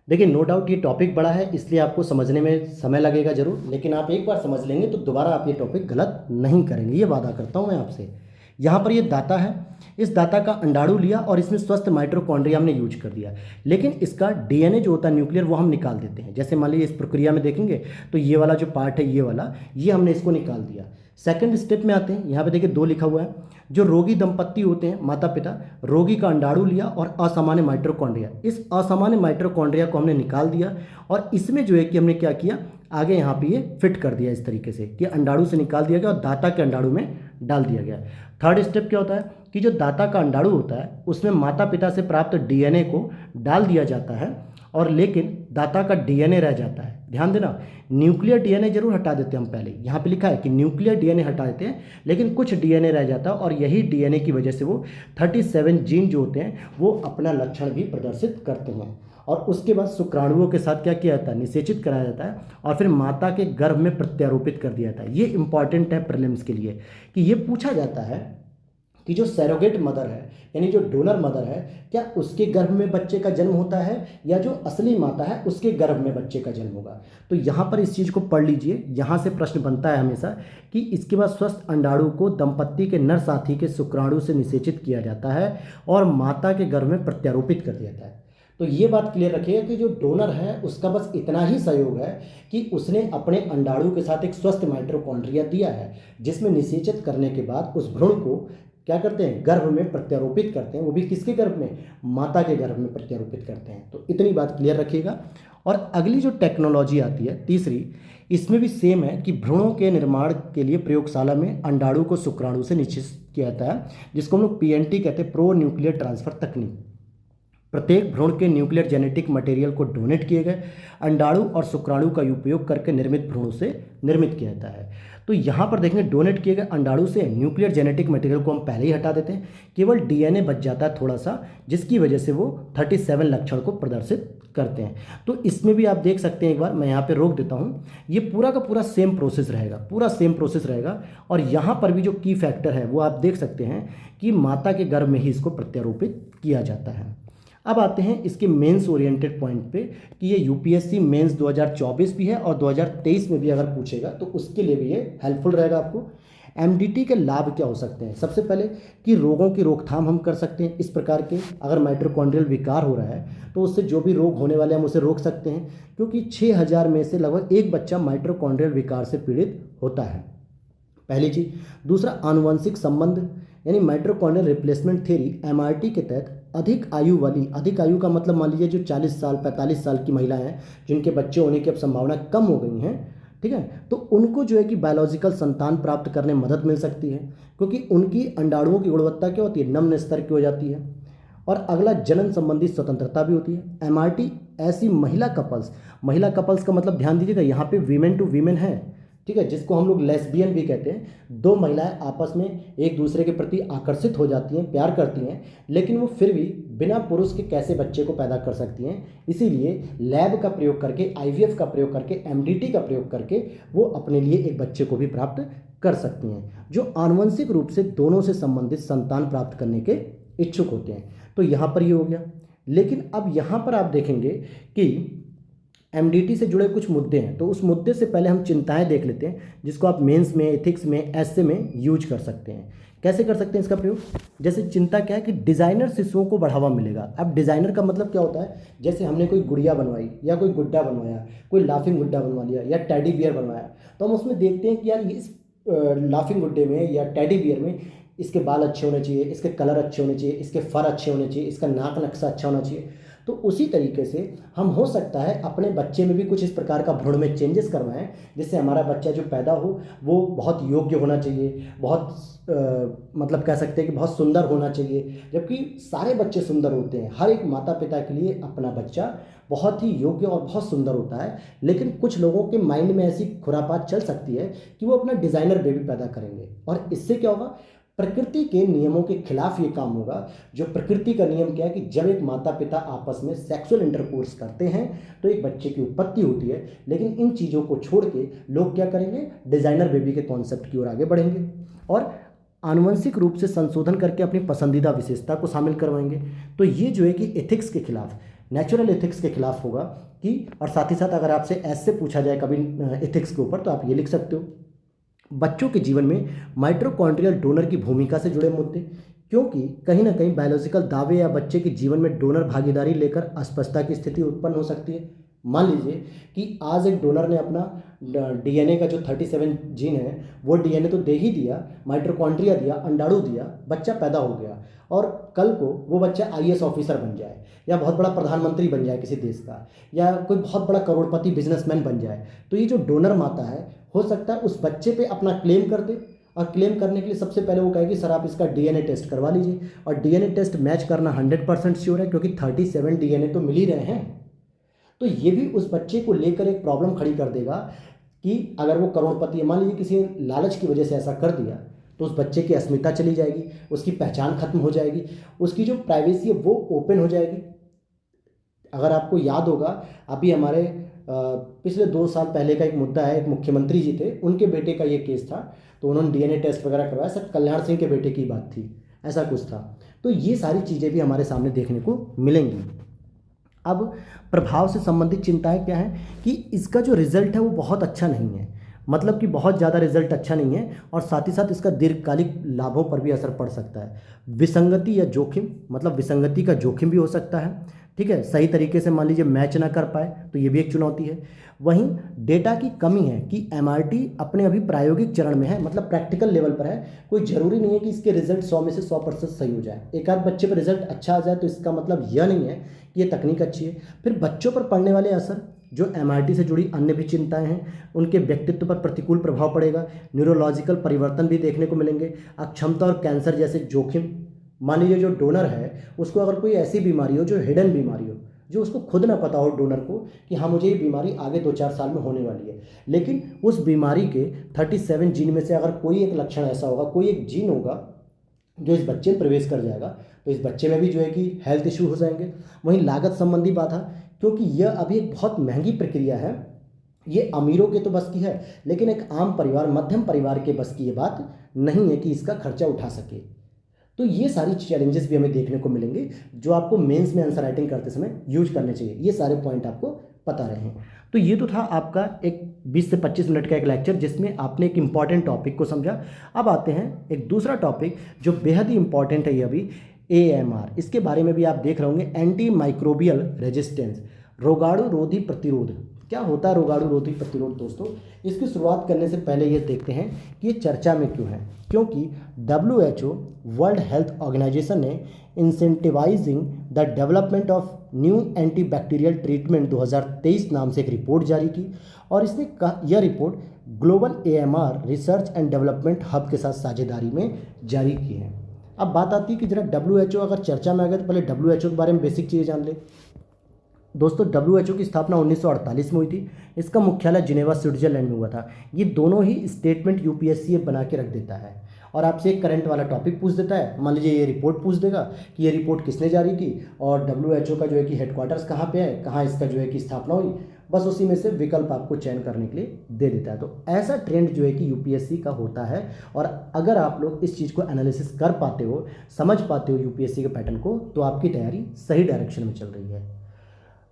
देखिए, नो डाउट ये टॉपिक बड़ा है, इसलिए आपको समझने में समय लगेगा जरूर, लेकिन आप एक बार समझ लेंगे तो दोबारा आप ये टॉपिक गलत नहीं करेंगे, ये वादा करता हूँ मैं आपसे। यहाँ पर ये दाता है, इस दाता का अंडाणु लिया और इसमें स्वस्थ माइटोकॉन्ड्रिया हमने यूज कर दिया, लेकिन इसका डीएनए जो होता है न्यूक्लियर वो हम निकाल देते हैं। जैसे मान लीजिए इस प्रक्रिया में देखेंगे तो ये वाला जो पार्ट है, ये वाला, ये हमने इसको निकाल दिया। सेकंड स्टेप में आते हैं। यहाँ पे देखिए 2 लिखा हुआ है। जो रोगी दंपत्ति होते हैं, माता पिता, रोगी का अंडाणु लिया और असामान्य माइटोकॉन्ड्रिया, इस असामान्य माइटोकॉन्ड्रिया को हमने निकाल दिया और इसमें जो है कि हमने क्या किया, आगे यहाँ पे ये फिट कर दिया इस तरीके से कि अंडाणु से निकाल दिया गया और दाता के अंडाणु में डाल दिया गया। थर्ड स्टेप क्या होता है कि जो दाता का अंडाणु होता है उसमें माता पिता से प्राप्त डीएनए को डाल दिया जाता है, और लेकिन दाता का डीएनए रह जाता है। ध्यान देना, न्यूक्लियर डीएनए जरूर हटा देते हैं हम, पहले यहाँ पे लिखा है कि न्यूक्लियर डीएनए हटा देते हैं, लेकिन कुछ डीएनए रह जाता है और यही डीएनए की वजह से वो 37 जीन जो होते हैं वो अपना लक्षण भी प्रदर्शित करते हैं। और उसके बाद शुक्राणुओं के साथ क्या किया जाता है, निषेचित कराया जाता है और फिर माता के गर्भ में प्रत्यारोपित कर दिया जाता है। ये इंपॉर्टेंट है प्रीलिम्स के लिए कि ये पूछा जाता है कि जो सैरोगेट मदर है यानी जो डोनर मदर है, क्या उसके गर्भ में बच्चे का जन्म होता है या जो असली माता है उसके गर्भ में बच्चे का जन्म होगा। तो यहाँ पर इस चीज़ को पढ़ लीजिए, यहाँ से प्रश्न बनता है हमेशा कि इसके बाद स्वस्थ अंडाणु को दंपत्ति के नर साथी के शुक्राणु से निषेचित किया जाता है और माता के गर्भ में प्रत्यारोपित कर दिया जाता है। तो ये बात क्लियर रखिएगा कि जो डोनर है उसका बस इतना ही सहयोग है कि उसने अपने अंडाणु के साथ एक स्वस्थ माइटोकॉन्ड्रिया दिया है, जिसमें निषेचित करने के बाद उस भ्रूण को क्या करते हैं, गर्भ में प्रत्यारोपित करते हैं, वो भी किसके गर्भ में, माता के गर्भ में प्रत्यारोपित करते हैं। तो इतनी बात क्लियर रखिएगा। और अगली जो टेक्नोलॉजी आती है तीसरी, इसमें भी सेम है कि भ्रूणों के निर्माण के लिए प्रयोगशाला में अंडाणु को शुक्राणु से निषेचित किया जाता है, जिसको हम लोग पीएनटी कहते हैं, प्रो न्यूक्लियर ट्रांसफर तकनीक। प्रत्येक भ्रूण के न्यूक्लियर जेनेटिक मटेरियल को डोनेट किए गए अंडाणु और शुक्राणु का उपयोग करके निर्मित भ्रूणों से निर्मित किया जाता है। तो यहाँ पर देखेंगे डोनेट किए गए अंडाणु से न्यूक्लियर जेनेटिक मटेरियल को हम पहले ही हटा देते हैं, केवल डीएनए बच जाता है थोड़ा सा, जिसकी वजह से वो 37 लक्षण को प्रदर्शित करते हैं। तो इसमें भी आप देख सकते हैं, एक बार मैं यहाँ पे रोक देता हूँ, ये पूरा का पूरा सेम प्रोसेस रहेगा, पूरा सेम प्रोसेस रहेगा। और यहाँ पर भी जो की फैक्टर है वो आप देख सकते हैं कि माता के गर्भ में ही इसको प्रत्यारोपित किया जाता है। अब आते हैं इसके मेंस ओरिएंटेड पॉइंट पे कि ये यूपीएससी मेंस 2024 भी है और 2023 में भी अगर पूछेगा तो उसके लिए भी ये हेल्पफुल रहेगा आपको। एमडीटी के लाभ क्या हो सकते हैं? सबसे पहले कि रोगों की रोकथाम हम कर सकते हैं इस प्रकार के, अगर माइटोकॉन्ड्रियल विकार हो रहा है तो उससे जो भी रोग होने वाले हम उसे रोक सकते हैं, क्योंकि 6000 में से लगभग एक बच्चा माइटोकॉन्ड्रियल विकार से पीड़ित होता है, पहली चीज़। दूसरा, आनुवंशिक संबंध यानी माइटोकॉन्ड्रियल रिप्लेसमेंट थ्योरी एमआरटी के तहत अधिक आयु वाली, अधिक आयु का मतलब मान लीजिए जो 40 साल 45 साल की महिलाएं हैं जिनके बच्चे होने की अब संभावना कम हो गई हैं, ठीक है, तो उनको जो है कि बायोलॉजिकल संतान प्राप्त करने में मदद मिल सकती है, क्योंकि उनकी अंडाणुओं की गुणवत्ता क्या होती है, निम्न स्तर की हो जाती है। और अगला, जनन संबंधी स्वतंत्रता भी होती है। एमआरटी ऐसी महिला कपल्स का मतलब ध्यान दीजिएगा यहाँ पे वीमेन टू वीमेन है, ठीक है, जिसको हम लोग लेस्बियन भी कहते हैं। दो महिलाएं आपस में एक दूसरे के प्रति आकर्षित हो जाती हैं, प्यार करती हैं, लेकिन वो फिर भी बिना पुरुष के कैसे बच्चे को पैदा कर सकती हैं। इसीलिए लैब का प्रयोग करके, आईवीएफ का प्रयोग करके, एमडीटी का प्रयोग करके वो अपने लिए एक बच्चे को भी प्राप्त कर सकती हैं, जो आनुवंशिक रूप से दोनों से संबंधित संतान प्राप्त करने के इच्छुक होते हैं। तो यहाँ पर ये हो गया। लेकिन अब यहाँ पर आप देखेंगे कि एमडीटी से जुड़े कुछ मुद्दे हैं, तो उस मुद्दे से पहले हम चिंताएं देख लेते हैं, जिसको आप मेंस में, एथिक्स में, एसए में यूज कर सकते हैं। कैसे कर सकते हैं इसका प्रयोग? जैसे चिंता क्या है कि डिज़ाइनर शिशुओं को बढ़ावा मिलेगा। अब डिज़ाइनर का मतलब क्या होता है? जैसे हमने कोई गुड़िया बनवाई या कोई गुड्डा बनवाया, कोई लाफिंग गुड्डा बनवा लिया या टेडी बियर बनवाया, तो हम उसमें देखते हैं कि यार इस लाफिंग गुड्डे में या टेडी बियर में इसके बाल अच्छे होने चाहिए, इसके कलर अच्छे होने चाहिए, इसके फर अच्छे होने चाहिए, इसका नाक नक्शा अच्छा होना चाहिए। तो उसी तरीके से हम हो सकता है अपने बच्चे में भी कुछ इस प्रकार का भ्रूण में चेंजेस करवाएं, जिससे हमारा बच्चा जो पैदा हो वो बहुत योग्य होना चाहिए, बहुत मतलब कह सकते हैं कि बहुत सुंदर होना चाहिए। जबकि सारे बच्चे सुंदर होते हैं, हर एक माता पिता के लिए अपना बच्चा बहुत ही योग्य और बहुत सुंदर होता है, लेकिन कुछ लोगों के माइंड में ऐसी खुरापात चल सकती है कि वो अपना डिज़ाइनर बेबी पैदा करेंगे, और इससे क्या होगा, प्रकृति के नियमों के खिलाफ ये काम होगा। जो प्रकृति का नियम क्या है कि जब एक माता पिता आपस में सेक्सुअल इंटरकोर्स करते हैं तो एक बच्चे की उत्पत्ति होती है, लेकिन इन चीज़ों को छोड़ के लोग क्या करेंगे, डिज़ाइनर बेबी के कॉन्सेप्ट की ओर आगे बढ़ेंगे और आनुवंशिक रूप से संशोधन करके अपनी पसंदीदा विशेषता को शामिल करवाएंगे। तो ये जो है कि एथिक्स के खिलाफ, नेचुरल एथिक्स के खिलाफ होगा कि, और साथ ही साथ अगर आपसे ऐसे पूछा जाए कभी एथिक्स के ऊपर, तो आप ये लिख सकते हो, बच्चों के जीवन में माइटोकॉन्ड्रियल डोनर की भूमिका से जुड़े मुद्दे, क्योंकि कहीं ना कहीं बायोलॉजिकल दावे या बच्चे के जीवन में डोनर भागीदारी लेकर अस्पष्टता की स्थिति उत्पन्न हो सकती है। मान लीजिए कि आज एक डोनर ने अपना डीएनए का जो 37 जीन है वो डीएनए तो दे ही दिया, माइटोकॉन्ड्रिया दिया, अंडाणु दिया, बच्चा पैदा हो गया, और कल को वो बच्चा आईएएस ऑफिसर बन जाए या बहुत बड़ा प्रधानमंत्री बन जाए किसी देश का, या कोई बहुत बड़ा करोड़पति बिजनेसमैन बन जाए, तो ये जो डोनर माता है हो सकता है उस बच्चे पे अपना क्लेम कर दे, और क्लेम करने के लिए सबसे पहले वो कहेगी सर आप इसका डीएनए टेस्ट करवा लीजिए, और डीएनए टेस्ट मैच करना 100% श्योर है, क्योंकि 37 डीएनए तो मिल ही रहे हैं। तो ये भी उस बच्चे को लेकर एक प्रॉब्लम खड़ी कर देगा कि अगर वो करोड़पति है, मान लीजिए किसी ने लालच की वजह से ऐसा कर दिया, तो उस बच्चे की अस्मिता चली जाएगी, उसकी पहचान खत्म हो जाएगी, उसकी जो प्राइवेसी है वो ओपन हो जाएगी। अगर आपको याद होगा, अभी हमारे पिछले 2 साल पहले का एक मुद्दा है, एक मुख्यमंत्री जी थे, उनके बेटे का ये केस था, तो उन्होंने डीएनए टेस्ट वगैरह करवाया, सब कल्याण सिंह के बेटे की बात थी, ऐसा कुछ था। तो ये सारी चीज़ें भी हमारे सामने देखने को मिलेंगी। अब प्रभाव से संबंधित चिंताएं क्या हैं कि इसका जो रिजल्ट है वो बहुत अच्छा नहीं है, मतलब कि बहुत ज़्यादा रिजल्ट अच्छा नहीं है, और साथ ही साथ इसका दीर्घकालिक लाभों पर भी असर पड़ सकता है। विसंगति या जोखिम, मतलब विसंगति का जोखिम भी हो सकता है, ठीक है, सही तरीके से मान लीजिए मैच ना कर पाए तो ये भी एक चुनौती है। वहीं डेटा की कमी है कि एमआरटी अपने अभी प्रायोगिक चरण में है, मतलब प्रैक्टिकल लेवल पर है, कोई ज़रूरी नहीं है कि इसके रिजल्ट 100 में से 100% सही हो जाए। एक आध बच्चे पर रिजल्ट अच्छा आ जाए तो इसका मतलब यह नहीं है कि ये तकनीक अच्छी है। फिर बच्चों पर पड़ने वाले असर, जो एमआरटी से जुड़ी अन्य भी चिंताएं हैं, उनके व्यक्तित्व पर प्रतिकूल प्रभाव पड़ेगा, न्यूरोलॉजिकल परिवर्तन भी देखने को मिलेंगे, अक्षमता और कैंसर जैसे जोखिम, मान लीजिए जो डोनर है उसको अगर कोई ऐसी बीमारी हो जो हिडन बीमारी हो, जो उसको खुद ना पता हो डोनर को कि हाँ मुझे ये बीमारी आगे 2-4 साल में होने वाली है, लेकिन उस बीमारी के 37 जीन में से अगर कोई एक लक्षण ऐसा होगा, कोई एक जीन होगा जो इस बच्चे में प्रवेश कर जाएगा, तो इस बच्चे में भी जो है कि हेल्थ इशू हो जाएंगे। वहीं लागत संबंधी बात है, क्योंकि यह अभी एक बहुत महंगी प्रक्रिया है, ये अमीरों के तो बस की है, लेकिन एक आम परिवार, मध्यम परिवार के बस की ये बात नहीं है कि इसका खर्चा उठा सके। तो ये सारी चैलेंजेस भी हमें देखने को मिलेंगे जो आपको मेंस में आंसर राइटिंग करते समय यूज करने चाहिए। ये सारे पॉइंट आपको पता रहे हैं। तो ये तो था आपका एक 20 से 25 मिनट का एक लेक्चर जिसमें आपने एक इम्पॉर्टेंट टॉपिक को समझा। अब आते हैं एक दूसरा टॉपिक जो बेहद ही इंपॉर्टेंट है, ये अभी AMR, इसके बारे में भी आप देख रहे होंगे, एंटी माइक्रोबियल रेजिस्टेंस, रोगाणु रोधी प्रतिरोध। क्या होता है रोगाणु रोधी प्रतिरोध दोस्तों? इसकी शुरुआत करने से पहले ये देखते हैं कि ये चर्चा में क्यों है। क्योंकि WHO वर्ल्ड हेल्थ ऑर्गेनाइजेशन ने incentivising the development of new antibacterial treatment 2023 नाम से एक रिपोर्ट जारी की, और इसने यह report global AMR research and development hub के साथ साझेदारी में जारी की है। अब बात आती है कि जरा WHO अगर चर्चा में आ गए तो पहले WHO के बारे में बेसिक चीज़ें जान ले। दोस्तों WHO की स्थापना 1948 में हुई थी। इसका मुख्यालय जिनेवा स्विट्जरलैंड में हुआ था। ये दोनों ही स्टेटमेंट UPSC बना के रख देता है और आपसे एक करंट वाला टॉपिक पूछ देता है। मान लीजिए ये रिपोर्ट पूछ देगा कि ये रिपोर्ट किसने जारी की और WHO का जो है कि हेडक्वार्टर्स कहाँ पे है, कहाँ इसका जो है कि स्थापना हुई, बस उसी में से विकल्प आपको चयन करने के लिए दे देता है। तो ऐसा ट्रेंड जो है कि UPSC का होता है, और अगर आप लोग इस चीज़ को एनालिसिस कर पाते हो, समझ पाते हो UPSC के पैटर्न को, तो आपकी तैयारी सही डायरेक्शन में चल रही है।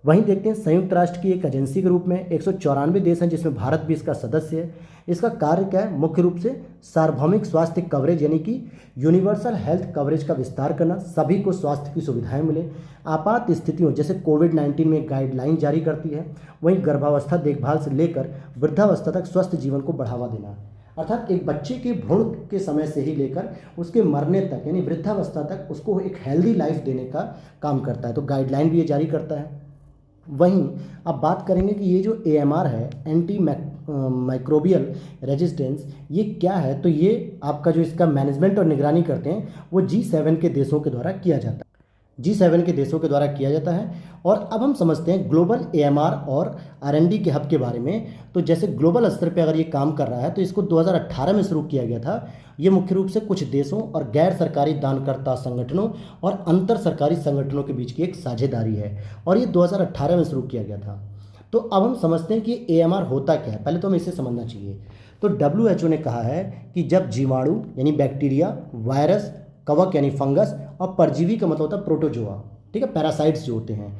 वहीं देखते हैं संयुक्त राष्ट्र की एक एजेंसी के रूप में 194 देश हैं जिसमें भारत भी इसका सदस्य है। इसका कार्य क्या है? मुख्य रूप से सार्वभौमिक स्वास्थ्य कवरेज यानी कि यूनिवर्सल हेल्थ कवरेज का विस्तार करना, सभी को स्वास्थ्य की सुविधाएं मिले। आपात स्थितियों जैसे कोविड-19 में गाइडलाइन जारी करती है। वहीं गर्भावस्था देखभाल से लेकर वृद्धावस्था तक स्वस्थ जीवन को बढ़ावा देना, अर्थात एक बच्चे के भ्रूण के समय से ही लेकर उसके मरने तक यानी वृद्धावस्था तक उसको एक हेल्दी लाइफ देने का काम करता है। तो गाइडलाइन भी ये जारी करता है। वहीं अब बात करेंगे कि ये जो AMR है, एंटी माइक्रोबियल रेजिस्टेंस, ये क्या है? तो ये आपका जो इसका मैनेजमेंट और निगरानी करते हैं वो G7 के देशों के द्वारा किया जाता है। G7 के देशों के द्वारा किया जाता है। और अब हम समझते हैं ग्लोबल AMR और R&D के हब के बारे में। तो जैसे ग्लोबल स्तर पे अगर ये काम कर रहा है तो इसको 2018 में शुरू किया गया था। ये मुख्य रूप से कुछ देशों और गैर सरकारी दानकर्ता संगठनों और अंतर सरकारी संगठनों के बीच की एक साझेदारी है, और ये 2018 में शुरू किया गया था। तो अब हम समझते हैं कि AMR होता क्या है, पहले तो हमें इसे समझना चाहिए। तो WHO ने कहा है कि जब जीवाणु यानी बैक्टीरिया, वायरस, कवक यानी फंगस और परजीवी का मतलब होता है प्रोटोजोआ, ठीक है, पैरासाइट्स जो होते हैं,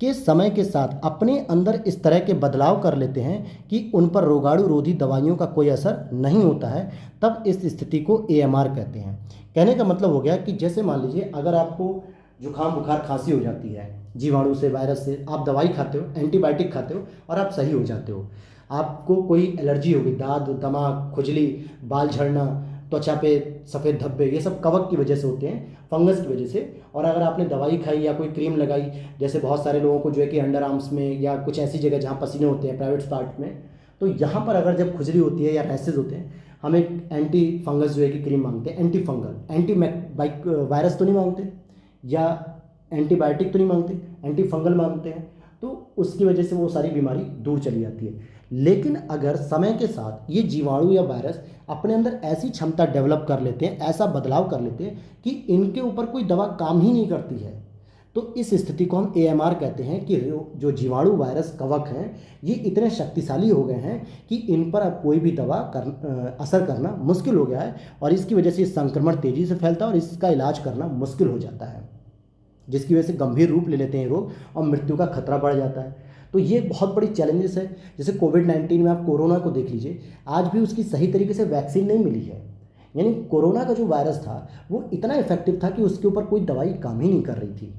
के समय के साथ अपने अंदर इस तरह के बदलाव कर लेते हैं कि उन पर रोगाणु रोधी दवाइयों का कोई असर नहीं होता है, तब इस स्थिति को AMR कहते हैं। कहने का मतलब हो गया कि जैसे मान लीजिए अगर आपको जुकाम बुखार खांसी हो जाती है जीवाणु से, वायरस से, आप दवाई खाते हो, एंटीबायोटिक खाते हो और आप सही हो जाते हो। आपको कोई एलर्जी होगी, दाद, दमा, खुजली, बाल झड़ना, त्वचा पे सफ़ेद धब्बे, ये सब कवक की वजह से होते हैं, फंगस की वजह से। और अगर आपने दवाई खाई या कोई क्रीम लगाई, जैसे बहुत सारे लोगों को जो है कि अंडर आर्म्स में या कुछ ऐसी जगह जहाँ पसीने होते हैं प्राइवेट पार्ट में, तो यहाँ पर अगर जब खुजली होती है या रैसेज होते हैं, हम एक एंटी फंगस जो है कि क्रीम मांगते हैं, एंटी फंगल। एंटी वायरस तो नहीं मांगते या एंटीबायोटिक तो नहीं मांगते, एंटी फंगल मांगते हैं। तो उसकी वजह से वो सारी बीमारी दूर चली जाती है। लेकिन अगर समय के साथ ये जीवाणु या वायरस अपने अंदर ऐसी क्षमता डेवलप कर लेते हैं, ऐसा बदलाव कर लेते हैं कि इनके ऊपर कोई दवा काम ही नहीं करती है, तो इस स्थिति को हम AMR कहते हैं कि जो जीवाणु, वायरस, कवक हैं, ये इतने शक्तिशाली हो गए हैं कि इन पर अब कोई भी दवा असर करना मुश्किल हो गया है, और इसकी वजह से संक्रमण तेज़ी से फैलता है और इसका इलाज करना मुश्किल हो जाता है, जिसकी वजह से गंभीर रूप ले लेते हैं रोग और मृत्यु का खतरा बढ़ जाता है। तो ये बहुत बड़ी चैलेंजेस है। जैसे कोविड-19 में आप कोरोना को देख लीजिए, आज भी उसकी सही तरीके से वैक्सीन नहीं मिली है। यानी कोरोना का जो वायरस था वो इतना इफेक्टिव था कि उसके ऊपर कोई दवाई काम ही नहीं कर रही थी।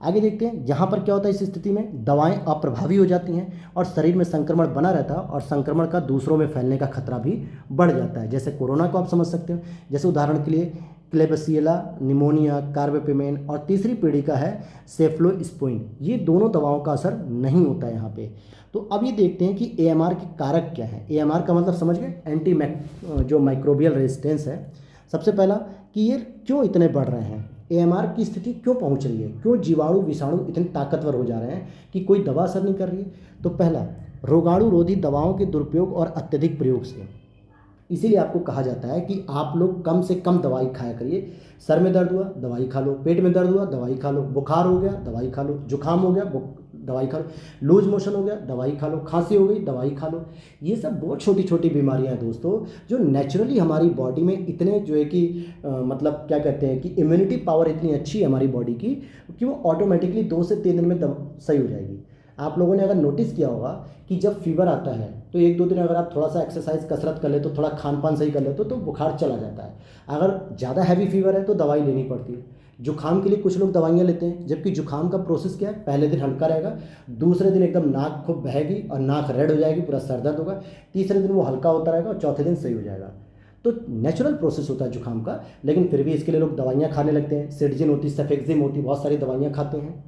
आगे देखते हैं यहाँ पर क्या होता है। इस स्थिति में दवाएं अप्रभावी हो जाती हैं और शरीर में संक्रमण बना रहता है, और संक्रमण का दूसरों में फैलने का खतरा भी बढ़ जाता है। जैसे कोरोना को आप समझ सकते हो, जैसे उदाहरण के लिए क्लेबसिएला, निमोनिया, कार्बापेनेम, और तीसरी पीढ़ी का है सेफ्लोस्पोइन। ये दोनों दवाओं का असर नहीं होता है यहाँ पे। तो अब ये देखते हैं कि AMR के कारक क्या हैं। AMR का मतलब समझ गए, जो माइक्रोबियल रेजिस्टेंस है। सबसे पहला कि ये क्यों इतने बढ़ रहे हैं, AMR की स्थिति क्यों पहुंच रही है, क्यों जीवाणु विषाणु इतने ताकतवर हो जा रहे हैं कि कोई दवा असर नहीं कर रही है। तो पहला, रोगाणु रोधी दवाओं के दुरुपयोग और अत्यधिक प्रयोग से। इसीलिए आपको कहा जाता है कि आप लोग कम से कम दवाई खाया करिए। सर में दर्द हुआ दवाई खा लो, पेट में दर्द हुआ दवाई खा लो, बुखार हो गया दवाई खा लो, जुकाम हो गया दवाई खा लो, लूज मोशन हो गया दवाई खा लो, खांसी हो गई दवाई खा लो। ये सब बहुत छोटी छोटी बीमारियां हैं दोस्तों, जो नेचुरली हमारी बॉडी में इतने जो है कि मतलब क्या कहते हैं कि इम्यूनिटी पावर इतनी अच्छी है हमारी बॉडी की कि वो ऑटोमेटिकली 2 से 3 दिन में सही हो जाएगी। आप लोगों ने अगर नोटिस किया होगा कि जब फीवर आता है तो 1-2 दिन अगर आप थोड़ा सा एक्सरसाइज कसरत कर ले तो थोड़ा खान पान सही कर ले तो बुखार चला जाता है। अगर ज़्यादा हैवी फीवर है तो दवाई लेनी पड़ती है। जुकाम के लिए कुछ लोग दवाइयाँ लेते हैं, जबकि जुकाम का प्रोसेस क्या है, पहले दिन हल्का रहेगा, दूसरे दिन एकदम नाक खूब बहेगी और नाक रेड हो जाएगी, पूरा सर दर्द होगा, तीसरे दिन वो हल्का होता रहेगा और चौथे दिन सही हो जाएगा। तो नेचुरल प्रोसेस होता है जुकाम का, लेकिन फिर भी इसके लिए लोग दवाइयाँ खाने लगते हैं। सिट्रजिन होती, सेफेक्सिम होती, बहुत सारी दवाइयाँ खाते हैं।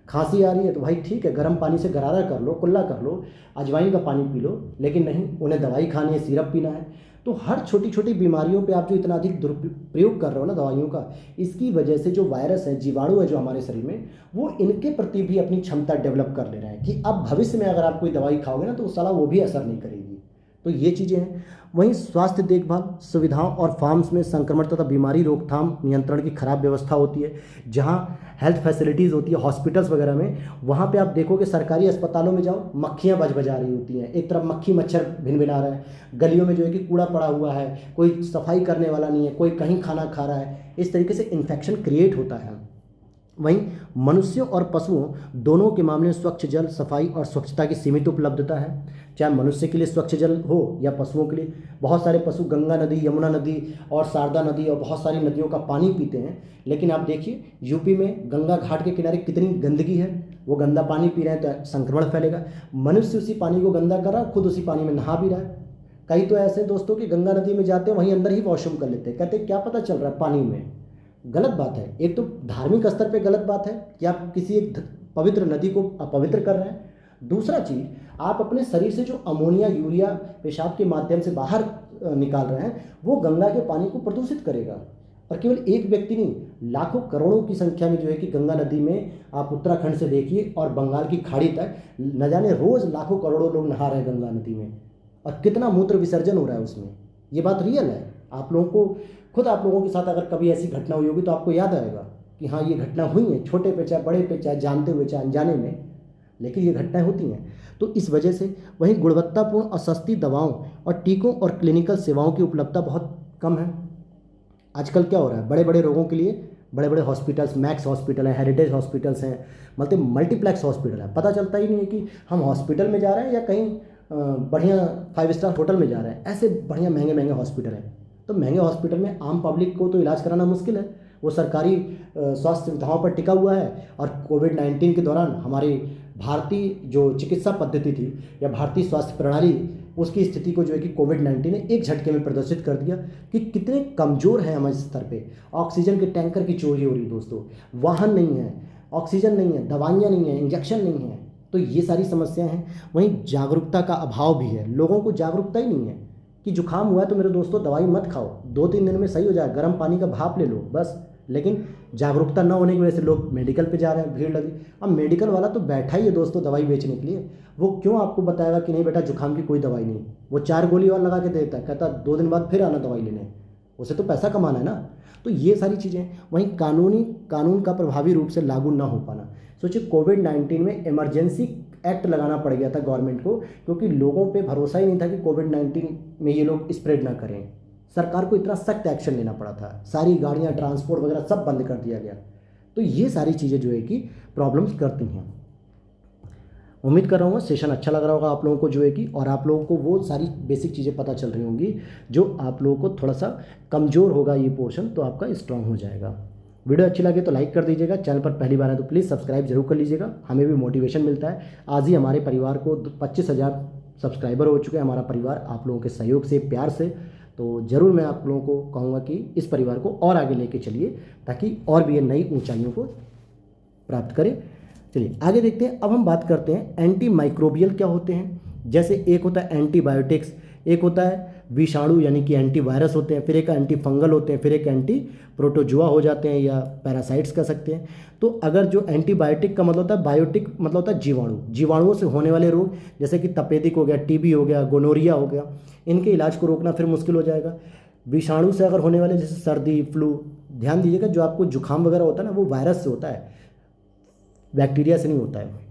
खांसी आ रही है तो भाई ठीक है, गर्म पानी से गरारा कर लो, कुल्ला कर लो, अजवाइन का पानी पी लो, लेकिन नहीं, उन्हें दवाई खानी है, सिरप पीना है। तो हर छोटी छोटी बीमारियों पे आप जो इतना अधिक दुरुपयोग कर रहे हो ना दवाइयों का, इसकी वजह से जो वायरस है, जीवाणु है जो हमारे शरीर में, वो इनके प्रति भी अपनी क्षमता डेवलप कर ले रहे हैं कि अब भविष्य में अगर आप कोई दवाई खाओगे ना तो साला वो भी असर नहीं करेगी। तो ये चीज़ें हैं। वहीं स्वास्थ्य देखभाल सुविधाओं और फार्म्स में संक्रमण तथा बीमारी रोकथाम नियंत्रण की खराब व्यवस्था होती है। जहाँ हेल्थ फैसिलिटीज़ होती है हॉस्पिटल्स वगैरह में, वहाँ पे आप देखोगे सरकारी अस्पतालों में जाओ, मक्खियाँ बजा रही होती हैं, एक तरफ मक्खी मच्छर भिनभिना रहा है, गलियों में जो है कि कूड़ा पड़ा हुआ है, कोई सफाई करने वाला नहीं है, कोई कहीं खाना खा रहा है, इस तरीके से इन्फेक्शन क्रिएट होता है। वहीं मनुष्यों और पशुओं दोनों के मामले में स्वच्छ जल, सफाई और स्वच्छता की सीमित उपलब्धता है। चाहे मनुष्य के लिए स्वच्छ जल हो या पशुओं के लिए। बहुत सारे पशु गंगा नदी, यमुना नदी और शारदा नदी और बहुत सारी नदियों का पानी पीते हैं, लेकिन आप देखिए यूपी में गंगा घाट के किनारे कितनी गंदगी है। वो गंदा पानी पी रहे हैं तो संक्रमण फैलेगा। मनुष्य उसी पानी को गंदा कर रहा है, खुद उसी पानी में नहा भी रहा है। कई तो ऐसे दोस्तों कि गंगा नदी में जाते हैं, वहीं अंदर ही वॉशरूम कर लेते हैं, कहते हैं क्या पता चल रहा है पानी में। गलत बात है। एक तो धार्मिक स्तर पे गलत बात है कि आप किसी एक पवित्र नदी को अपवित्र कर रहे हैं। दूसरा चीज़, आप अपने शरीर से जो अमोनिया यूरिया पेशाब के माध्यम से बाहर निकाल रहे हैं, वो गंगा के पानी को प्रदूषित करेगा। और केवल एक व्यक्ति नहीं, लाखों करोड़ों की संख्या में जो है कि गंगा नदी में आप उत्तराखंड से देखिए और बंगाल की खाड़ी तक न जाने रोज़ लाखों करोड़ों लोग नहा रहे हैं गंगा नदी में, और कितना मूत्र विसर्जन हो रहा है उसमें। ये बात रियल है। आप लोगों को खुद, आप लोगों के साथ अगर कभी ऐसी घटना हुई होगी तो आपको याद आएगा कि हाँ ये घटना हुई है, छोटे पे चाहे बड़े पे, चाहे जानते हुए चाहे अनजाने में, लेकिन ये घटनाएं होती हैं। तो इस वजह से वहीं गुणवत्तापूर्ण और सस्ती दवाओं और टीकों और क्लिनिकल सेवाओं की उपलब्धता बहुत कम है। आजकल क्या हो रहा है, बड़े बड़े रोगों के लिए बड़े बड़े हॉस्पिटल्स, मैक्स हॉस्पिटल है, हेरिटेज हॉस्पिटल्स हैं, मतलब मल्टीप्लेक्स हॉस्पिटल है। पता चलता ही नहीं है कि हम हॉस्पिटल में जा रहे हैं या कहीं बढ़िया 5 स्टार होटल में जा रहे हैं। ऐसे बढ़िया महंगे महंगे हॉस्पिटल हैं। तो महंगे हॉस्पिटल में आम पब्लिक को तो इलाज कराना मुश्किल है, वो सरकारी स्वास्थ्य सुविधाओं पर टिका हुआ है। और कोविड-19 के दौरान हमारी भारतीय जो चिकित्सा पद्धति थी या भारतीय स्वास्थ्य प्रणाली, उसकी स्थिति को जो है कि कोविड-19 ने एक झटके में प्रदर्शित कर दिया कि कितने कमज़ोर हैं हम इस स्तर पे। ऑक्सीजन के टैंकर की चोरी हो रही दोस्तों, वाहन नहीं है, ऑक्सीजन नहीं है, दवाइयाँ नहीं है, इंजेक्शन नहीं है। तो ये सारी समस्याएं हैं। वहीं जागरूकता का अभाव भी है, लोगों को जागरूकता ही नहीं है कि जुकाम हुआ है तो मेरे दोस्तों दवाई मत खाओ, 2-3 दिन में सही हो जाए, गर्म पानी का भाप ले लो बस। लेकिन जागरूकता न होने की वजह से लोग मेडिकल पे जा रहे हैं, भीड़ लगी। अब मेडिकल वाला तो बैठा ही है दोस्तों दवाई बेचने के लिए, वो क्यों आपको बताएगा कि नहीं बेटा जुकाम की कोई दवाई नहीं, वो 4 गोली और लगा के देता है, कहता 2 दिन बाद फिर आना दवाई लेने, उसे तो पैसा कमाना है ना। तो ये सारी चीज़ें। वहीं कानून का प्रभावी रूप से लागू ना हो पाना। सोचिए कोविड-19 में इमरजेंसी एक्ट लगाना पड़ गया था गवर्नमेंट को, क्योंकि लोगों पे भरोसा ही नहीं था कि कोविड-19 में ये लोग स्प्रेड ना करें। सरकार को इतना सख्त एक्शन लेना पड़ा था, सारी गाड़ियाँ, ट्रांसपोर्ट वगैरह सब बंद कर दिया गया। तो ये सारी चीज़ें जो है कि प्रॉब्लम्स करती हैं। उम्मीद कर रहा हूँ सेशन अच्छा लग रहा होगा आप लोगों को जो है कि, और आप लोगों को वो सारी बेसिक चीज़ें पता चल रही होंगी जो आप लोगों को थोड़ा सा कमज़ोर होगा ये पोर्शन, तो आपका स्ट्रांग हो जाएगा। वीडियो अच्छी लगे तो लाइक कर दीजिएगा, चैनल पर पहली बार है तो प्लीज़ सब्सक्राइब जरूर कर लीजिएगा, हमें भी मोटिवेशन मिलता है। आज ही हमारे परिवार को 25,000 सब्सक्राइबर हो चुके हैं, हमारा परिवार आप लोगों के सहयोग से, प्यार से। तो ज़रूर मैं आप लोगों को कहूँगा कि इस परिवार को और आगे लेके चलिए ताकि और भी ये नई ऊंचाइयों को प्राप्त करें। चलिए आगे देखते हैं। अब हम बात करते हैं एंटी माइक्रोबियल क्या होते हैं। जैसे एक होता है एंटीबायोटिक्स, एक होता है विषाणु यानी कि एंटीवायरस होते हैं, फिर एक एंटी फंगल होते हैं, फिर एक एंटी प्रोटोजुआ हो जाते हैं या पैरासाइट्स कह सकते हैं। तो अगर जो एंटीबायोटिक का मतलब होता है, बायोटिक मतलब होता है जीवाणु, जीवाणुओं से होने वाले रोग जैसे कि तपेदिक हो गया, टीबी हो गया, गोनोरिया हो गया, इनके इलाज को रोकना फिर मुश्किल हो जाएगा। विषाणु से अगर होने वाले जैसे सर्दी, फ्लू, ध्यान दीजिएगा जो आपको जुकाम वगैरह होता है ना वो वायरस से होता है, बैक्टीरिया से नहीं होता है।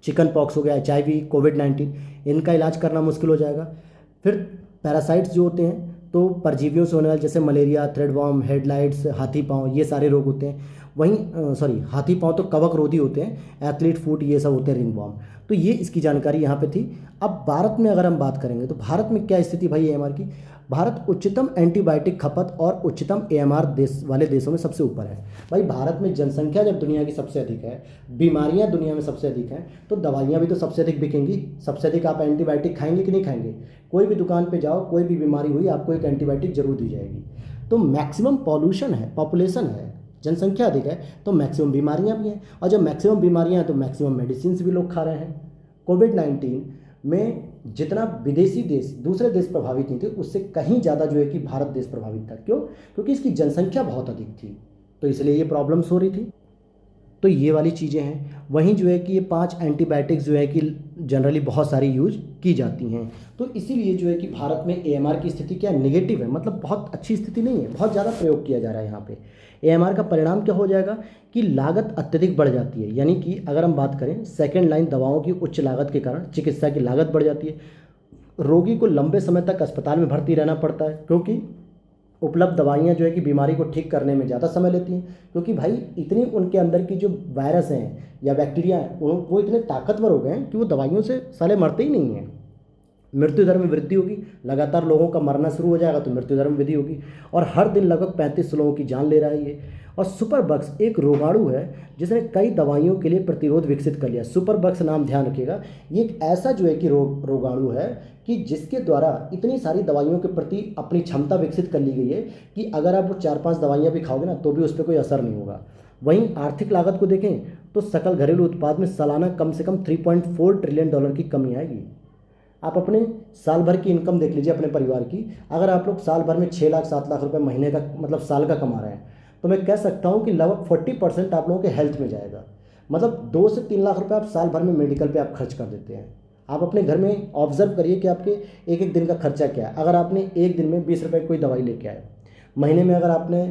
चिकन पॉक्स हो गया, HIV, कोविड-19, इनका इलाज करना मुश्किल हो जाएगा। फिर पैरासाइट्स जो होते हैं तो परजीवियों से होने वाले जैसे मलेरिया, थ्रेडवॉर्म, हेडलाइट्स, हाथी पाँव, ये सारे रोग होते हैं। वहीं सॉरी हाथी पाँव तो कवक रोधी होते हैं, एथलीट फूट ये सब होते हैं, रिंगवॉर्म। तो ये इसकी जानकारी यहाँ पे थी। अब भारत में अगर हम बात करेंगे तो भारत में क्या स्थिति भाई AMR की। भारत उच्चतम एंटीबायोटिक खपत और उच्चतम AMR देश वाले देशों में सबसे ऊपर है। भाई भारत में जनसंख्या जब दुनिया की सबसे अधिक है, बीमारियां दुनिया में सबसे अधिक हैं, तो दवाइयां भी तो सबसे अधिक बिकेंगी। सबसे अधिक आप एंटीबायोटिक खाएंगे कि नहीं खाएंगे। कोई भी दुकान पे जाओ, कोई भी बीमारी हुई आपको एक एंटीबायोटिक जरूर दी जाएगी। तो मैक्सिमम पॉल्यूशन है, पॉपुलेशन है, जनसंख्या अधिक है, तो मैक्सिमम बीमारियां भी हैं, और जब मैक्सिमम बीमारियां हैं तो मैक्सिमम मेडिसिन भी लोग खा रहे हैं। कोविड-19 में जितना विदेशी देश, दूसरे देश प्रभावित नहीं थे, उससे कहीं ज़्यादा जो है कि भारत देश प्रभावित था। क्यों? क्योंकि इसकी जनसंख्या बहुत अधिक थी, तो इसलिए ये प्रॉब्लम्स हो रही थी। तो ये वाली चीज़ें हैं। वहीं जो है कि ये 5 एंटीबायोटिक्स जो है कि जनरली बहुत सारी यूज की जाती हैं। तो इसीलिए जो है कि भारत में AMR की स्थिति क्या नेगेटिव है, मतलब बहुत अच्छी स्थिति नहीं है, बहुत ज़्यादा प्रयोग किया जा रहा है यहाँ पे। AMR का परिणाम क्या हो जाएगा कि लागत अत्यधिक बढ़ जाती है, यानी कि अगर हम बात करें सेकेंड लाइन दवाओं की उच्च लागत के कारण चिकित्सा की लागत बढ़ जाती है। रोगी को लंबे समय तक अस्पताल में भर्ती रहना पड़ता है, क्योंकि उपलब्ध दवाइयाँ जो है कि बीमारी को ठीक करने में ज़्यादा समय लेती हैं, क्योंकि भाई इतनी उनके अंदर की जो वायरस हैं या बैक्टीरिया हैं वो इतने ताकतवर हो गए हैं कि वो दवाइयों से साले मरते ही नहीं हैं। मृत्यु दर में वृद्धि होगी, लगातार लोगों का मरना शुरू हो जाएगा तो मृत्यु दर में वृद्धि होगी, और हर दिन लगभग 35 लोगों की जान ले रहा है ये। और सुपरबग्स एक रोगाणु है जिसने कई दवाइयों के लिए प्रतिरोध विकसित कर लिया। सुपरबग्स नाम ध्यान रखिएगा, ये एक ऐसा जो है कि रोगाणु है कि जिसके द्वारा इतनी सारी दवाइयों के प्रति अपनी क्षमता विकसित कर ली गई है कि अगर आप वो 4-5 दवाइयाँ भी खाओगे ना तो भी उस पर कोई असर नहीं होगा। वहीं आर्थिक लागत को देखें तो सकल घरेलू उत्पाद में सालाना कम से कम $3.4 ट्रिलियन की कमी आएगी। आप अपने साल भर की इनकम देख लीजिए अपने परिवार की, अगर आप लोग साल भर में 6 लाख 7 लाख रुपए महीने का मतलब साल का कमा रहे हैं, तो मैं कह सकता हूँ कि लगभग 40% आप लोगों के हेल्थ में जाएगा। मतलब 2 से 3 लाख रुपए आप साल भर में मेडिकल पे आप खर्च कर देते हैं। आप अपने घर में ऑब्जर्व करिए कि आपके एक एक दिन का खर्चा क्या है। अगर आपने एक दिन में 20 रुपये की कोई दवाई लेके आए, महीने में अगर आपने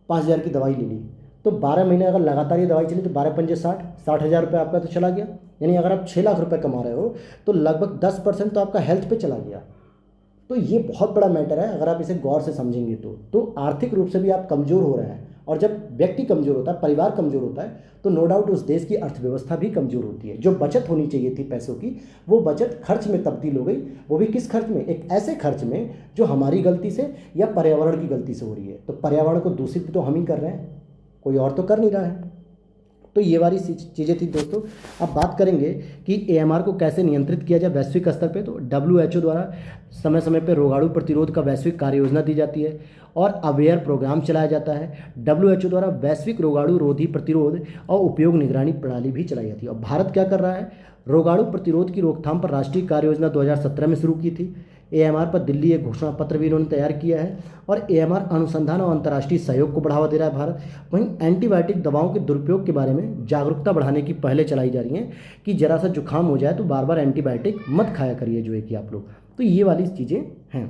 5,000 की दवाई ले ली, तो 12 महीने अगर लगातार ये दवाई चली तो 12 पंजे 60,000 रुपये आपका तो चला गया। यानी अगर आप 6 लाख रुपए कमा रहे हो तो लगभग 10% तो आपका हेल्थ पे चला गया। तो ये बहुत बड़ा मैटर है अगर आप इसे गौर से समझेंगे तो आर्थिक रूप से भी आप कमज़ोर हो रहे हैं, और जब व्यक्ति कमज़ोर होता है, परिवार कमज़ोर होता है, तो नो डाउट उस देश की अर्थव्यवस्था भी कमज़ोर होती है। जो बचत होनी चाहिए थी पैसों की, वो बचत खर्च में तब्दील हो गई। वो भी किस खर्च में? एक ऐसे खर्च में जो हमारी गलती से या पर्यावरण की गलती से हो रही है। तो पर्यावरण को दूषित तो हम ही कर रहे हैं, कोई और तो कर नहीं रहा है। तो ये वाली चीज़ें थी दोस्तों। अब बात करेंगे कि AMR को कैसे नियंत्रित किया जाए वैश्विक स्तर पे। तो WHO द्वारा समय समय पे रोगाणु प्रतिरोध का वैश्विक कार्य योजना दी जाती है और अवेयर प्रोग्राम चलाया जाता है। WHO द्वारा वैश्विक रोगाणु रोधी प्रतिरोध और उपयोग निगरानी प्रणाली भी चलाई जाती है। और भारत क्या कर रहा है? रोगाणु प्रतिरोध की रोकथाम पर राष्ट्रीय कार्य योजना 2017 में शुरू की थी। AMR पर दिल्ली एक घोषणा पत्र भी इन्होंने तैयार किया है, और AMR अनुसंधान और अंतर्राष्ट्रीय सहयोग को बढ़ावा दे रहा है भारत। वहीं एंटीबायोटिक दवाओं के दुरुपयोग के बारे में जागरूकता बढ़ाने की पहले चलाई जा रही हैं कि जरा सा जुकाम हो जाए तो बार बार एंटीबायोटिक मत खाया करिए जो है कि आप लोग। तो ये वाली चीज़ें हैं।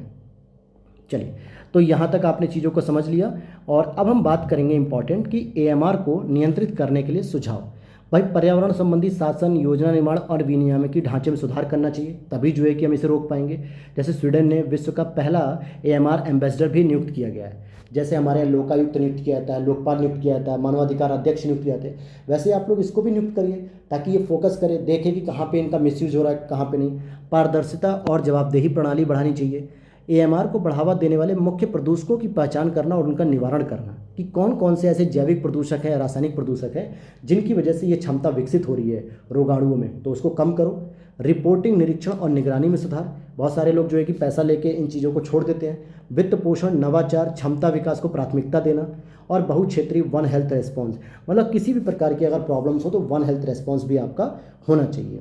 चलिए, तो यहाँ तक आपने चीज़ों को समझ लिया, और अब हम बात करेंगे इम्पॉर्टेंट कि AMR को नियंत्रित करने के लिए सुझाव। भाई पर्यावरण संबंधी शासन, योजना निर्माण और विनियामकी ढांचे में सुधार करना चाहिए, तभी जो है कि हम इसे रोक पाएंगे। जैसे स्वीडन ने विश्व का पहला AMR एम्बेसडर भी नियुक्त किया गया है। जैसे हमारे यहाँ लोकायुक्त नियुक्त किया जाता है, लोकपाल नियुक्त किया जाता है, मानवाधिकार अध्यक्ष नियुक्त किया जाते हैं, वैसे आप लोग इसको भी नियुक्त करिए ताकि ये फोकस करे, देखे कि कहाँ पे इनका मिसयूज हो रहा है, कहाँ पे नहीं। पारदर्शिता और जवाबदेही प्रणाली बढ़ानी चाहिए। AMR को बढ़ावा देने वाले मुख्य प्रदूषकों की पहचान करना और उनका निवारण करना कि कौन कौन से ऐसे जैविक प्रदूषक हैं, रासायनिक प्रदूषक हैं जिनकी वजह से ये क्षमता विकसित हो रही है रोगाणुओं में, तो उसको कम करो। रिपोर्टिंग, निरीक्षण और निगरानी में सुधार। बहुत सारे लोग जो है कि पैसा लेके इन चीज़ों को छोड़ देते हैं। वित्त पोषण, नवाचार, क्षमता विकास को प्राथमिकता देना, और बहुक्षेत्रीय वन हेल्थ रेस्पॉन्स, मतलब किसी भी प्रकार की अगर प्रॉब्लम्स हो तो वन हेल्थ रेस्पॉन्स भी आपका होना चाहिए।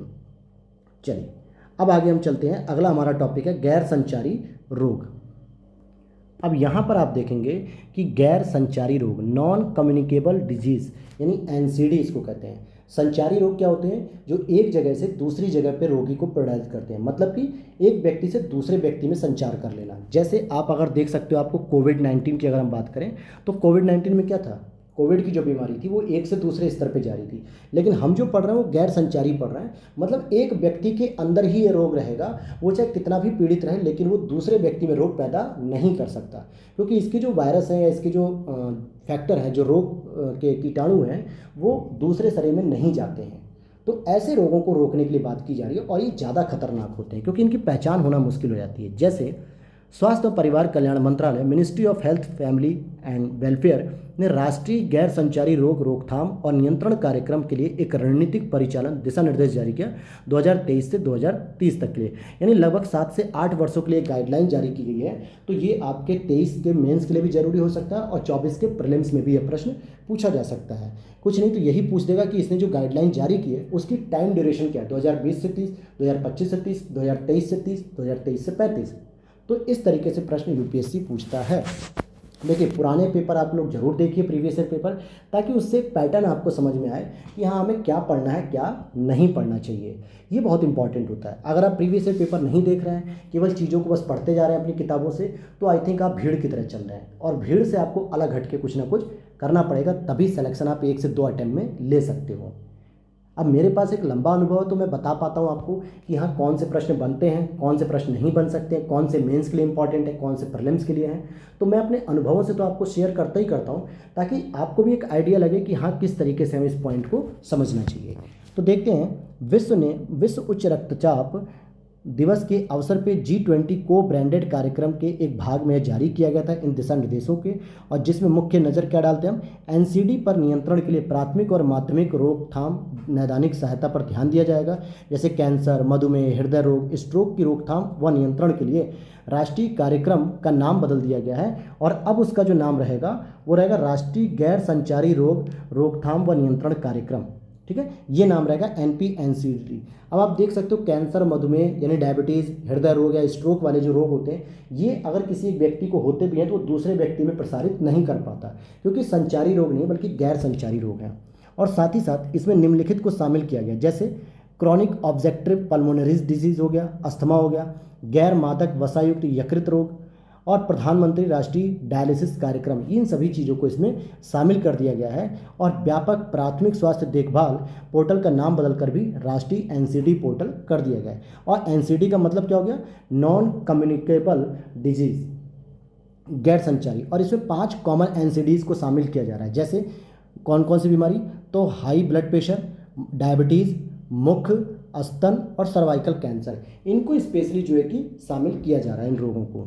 चलिए, अब आगे हम चलते हैं, अगला हमारा टॉपिक है गैर संचारी रोग। अब यहाँ पर आप देखेंगे कि गैर संचारी रोग, नॉन कम्युनिकेबल डिजीज़, यानी एनसीडी इसको कहते हैं। संचारी रोग क्या होते हैं? जो एक जगह से दूसरी जगह पे रोगी को प्रभावित करते हैं, मतलब कि एक व्यक्ति से दूसरे व्यक्ति में संचार कर लेना। जैसे आप अगर देख सकते हो, आपको कोविड-19 की अगर हम बात करें तो कोविड-19 में क्या था, कोविड की जो बीमारी थी वो एक से दूसरे स्तर पे जा रही थी, लेकिन हम जो पढ़ रहे हैं वो गैर संचारी पढ़ रहे हैं। मतलब एक व्यक्ति के अंदर ही ये रोग रहेगा, वो चाहे कितना भी पीड़ित रहे, लेकिन वो दूसरे व्यक्ति में रोग पैदा नहीं कर सकता, क्योंकि इसके जो वायरस हैं या इसके जो फैक्टर हैं, जो रोग के कीटाणु हैं, वो दूसरे शरीर में नहीं जाते हैं। तो ऐसे रोगों को रोकने के लिए बात की जा रही है, और ये ज़्यादा खतरनाक होते हैं क्योंकि इनकी पहचान होना मुश्किल हो जाती है। जैसे स्वास्थ्य और परिवार कल्याण मंत्रालय, ministry of health, family and welfare ने राष्ट्रीय गैर संचारी रोग रोकथाम और नियंत्रण कार्यक्रम के लिए एक रणनीतिक परिचालन दिशा निर्देश जारी किया 2023 से 2030 तक के लिए, यानी लगभग 7 से 8 वर्षों के लिए गाइडलाइन जारी की गई है। तो ये आपके 23 के मेंस के लिए भी जरूरी हो सकता है और 24 के प्रीलिम्स में भी यह प्रश्न पूछा जा सकता है। कुछ नहीं तो यही पूछ देगा कि इसने जो गाइडलाइन जारी की है उसकी टाइम ड्यूरेशन क्या है, 2020 से 30, 2025 से 30, 2023 से 30, 2023 से 35। तो इस तरीके से प्रश्न यूपीएससी पूछता है। देखिए, पुराने पेपर आप लोग जरूर देखिए, प्रीवियस ईयर पेपर, ताकि उससे एक पैटर्न आपको समझ में आए कि हाँ हमें क्या पढ़ना है, क्या नहीं पढ़ना चाहिए। ये बहुत इंपॉर्टेंट होता है। अगर आप प्रीवियस ईयर पेपर नहीं देख रहे हैं, केवल चीज़ों को बस पढ़ते जा रहे हैं अपनी किताबों से, तो आई थिंक आप भीड़ की तरह चल रहे हैं, और भीड़ से आपको अलग हट के कुछ ना कुछ करना पड़ेगा, तभी सिलेक्शन आप 1 से 2 अटेम्प्ट में ले सकते हो। अब मेरे पास एक लंबा अनुभव है, तो मैं बता पाता हूँ आपको कि हाँ कौन से प्रश्न बनते हैं, कौन से प्रश्न नहीं बन सकते हैं, कौन से मेंस के लिए इंपॉर्टेंट है, कौन से प्रीलिम्स के लिए हैं। तो मैं अपने अनुभवों से तो आपको शेयर करता ही करता हूँ, ताकि आपको भी एक आइडिया लगे कि हाँ किस तरीके से हमें इस पॉइंट को समझना चाहिए। तो देखते हैं, विश्व उच्च रक्तचाप दिवस के अवसर पे G20 को ब्रांडेड कार्यक्रम के एक भाग में जारी किया गया था इन दिशा निर्देशों के, और जिसमें मुख्य नज़र क्या डालते हैं हम, एनसीडी पर नियंत्रण के लिए प्राथमिक और माध्यमिक रोकथाम नैदानिक सहायता पर ध्यान दिया जाएगा। जैसे कैंसर, मधुमेह, हृदय रोग, स्ट्रोक की रोकथाम व नियंत्रण के लिए राष्ट्रीय कार्यक्रम का नाम बदल दिया गया है, और अब उसका जो नाम रहेगा वो रहेगा राष्ट्रीय गैर संचारी रोग रोकथाम व नियंत्रण कार्यक्रम। ठीक है, ये नाम रहेगा NPNCD। अब आप देख सकते हो, कैंसर, मधुमेह यानी डायबिटीज़, हृदय रोग या स्ट्रोक वाले जो रोग होते हैं, ये अगर किसी एक व्यक्ति को होते भी हैं तो वो दूसरे व्यक्ति में प्रसारित नहीं कर पाता, क्योंकि संचारी रोग नहीं बल्कि गैर संचारी रोग हैं। और साथ ही साथ इसमें निम्नलिखित को शामिल किया गया, जैसे क्रॉनिक ऑब्जेक्टिव पल्मोनरी डिजीज़ हो गया, अस्थमा हो गया, गैर मादक वसायुक्त यकृत रोग, और प्रधानमंत्री राष्ट्रीय डायलिसिस कार्यक्रम, इन सभी चीज़ों को इसमें शामिल कर दिया गया है। और व्यापक प्राथमिक स्वास्थ्य देखभाल पोर्टल का नाम बदलकर भी राष्ट्रीय एनसीडी पोर्टल कर दिया गया है। और एनसीडी का मतलब क्या हो गया, नॉन कम्युनिकेबल डिजीज़, गैर संचारी। और इसमें 5 कॉमन एनसीडीज़ को शामिल किया जा रहा है। जैसे कौन कौन सी बीमारी, तो हाई ब्लड प्रेशर, डायबिटीज़, मुख, स्तन और सर्वाइकल कैंसर, इनको स्पेशली जो है कि शामिल किया जा रहा है इन रोगों को।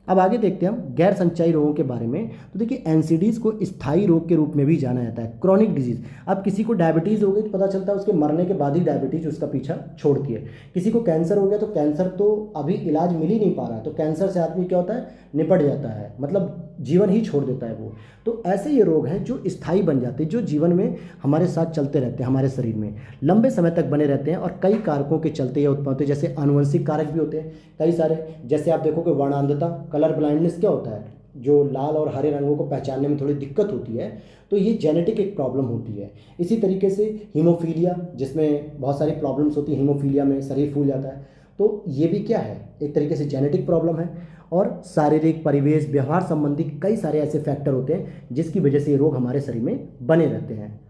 अब आगे देखते हैं हम गैर संचारी रोगों के बारे में। तो देखिए, एनसीडीज़ को स्थायी रोग के रूप में भी जाना जाता है, क्रॉनिक डिजीज़। अब किसी को डायबिटीज़ हो गई तो पता चलता है उसके मरने के बाद ही डायबिटीज़ उसका पीछा छोड़ती है। किसी को कैंसर हो गया तो कैंसर तो अभी इलाज मिल ही नहीं पा रहा है, तो कैंसर से आदमी क्या होता है, निपट जाता है, मतलब जीवन ही छोड़ देता है वो। तो ऐसे ये रोग हैं जो स्थायी बन जाते हैं, जो जीवन में हमारे साथ चलते रहते हैं, हमारे शरीर में लंबे समय तक बने रहते हैं, और कई कारकों के चलते ये उत्पन्न होते हैं। जैसे आनुवंशिक कारक भी होते हैं कई सारे, जैसे आप देखो कि वर्णांधता, कलर ब्लाइंडनेस क्या होता है, जो लाल और हरे रंगों को पहचानने में थोड़ी दिक्कत होती है, तो ये जेनेटिक एक प्रॉब्लम होती है। इसी तरीके से हीमोफीलिया, जिसमें बहुत सारी प्रॉब्लम्स होती है, हीमोफीलिया में शरीर फूल जाता है, तो ये भी क्या है, एक तरीके से जेनेटिक प्रॉब्लम है। और शारीरिक, परिवेश, व्यवहार संबंधी कई सारे ऐसे फैक्टर होते हैं जिसकी वजह से ये रोग हमारे शरीर में बने रहते हैं।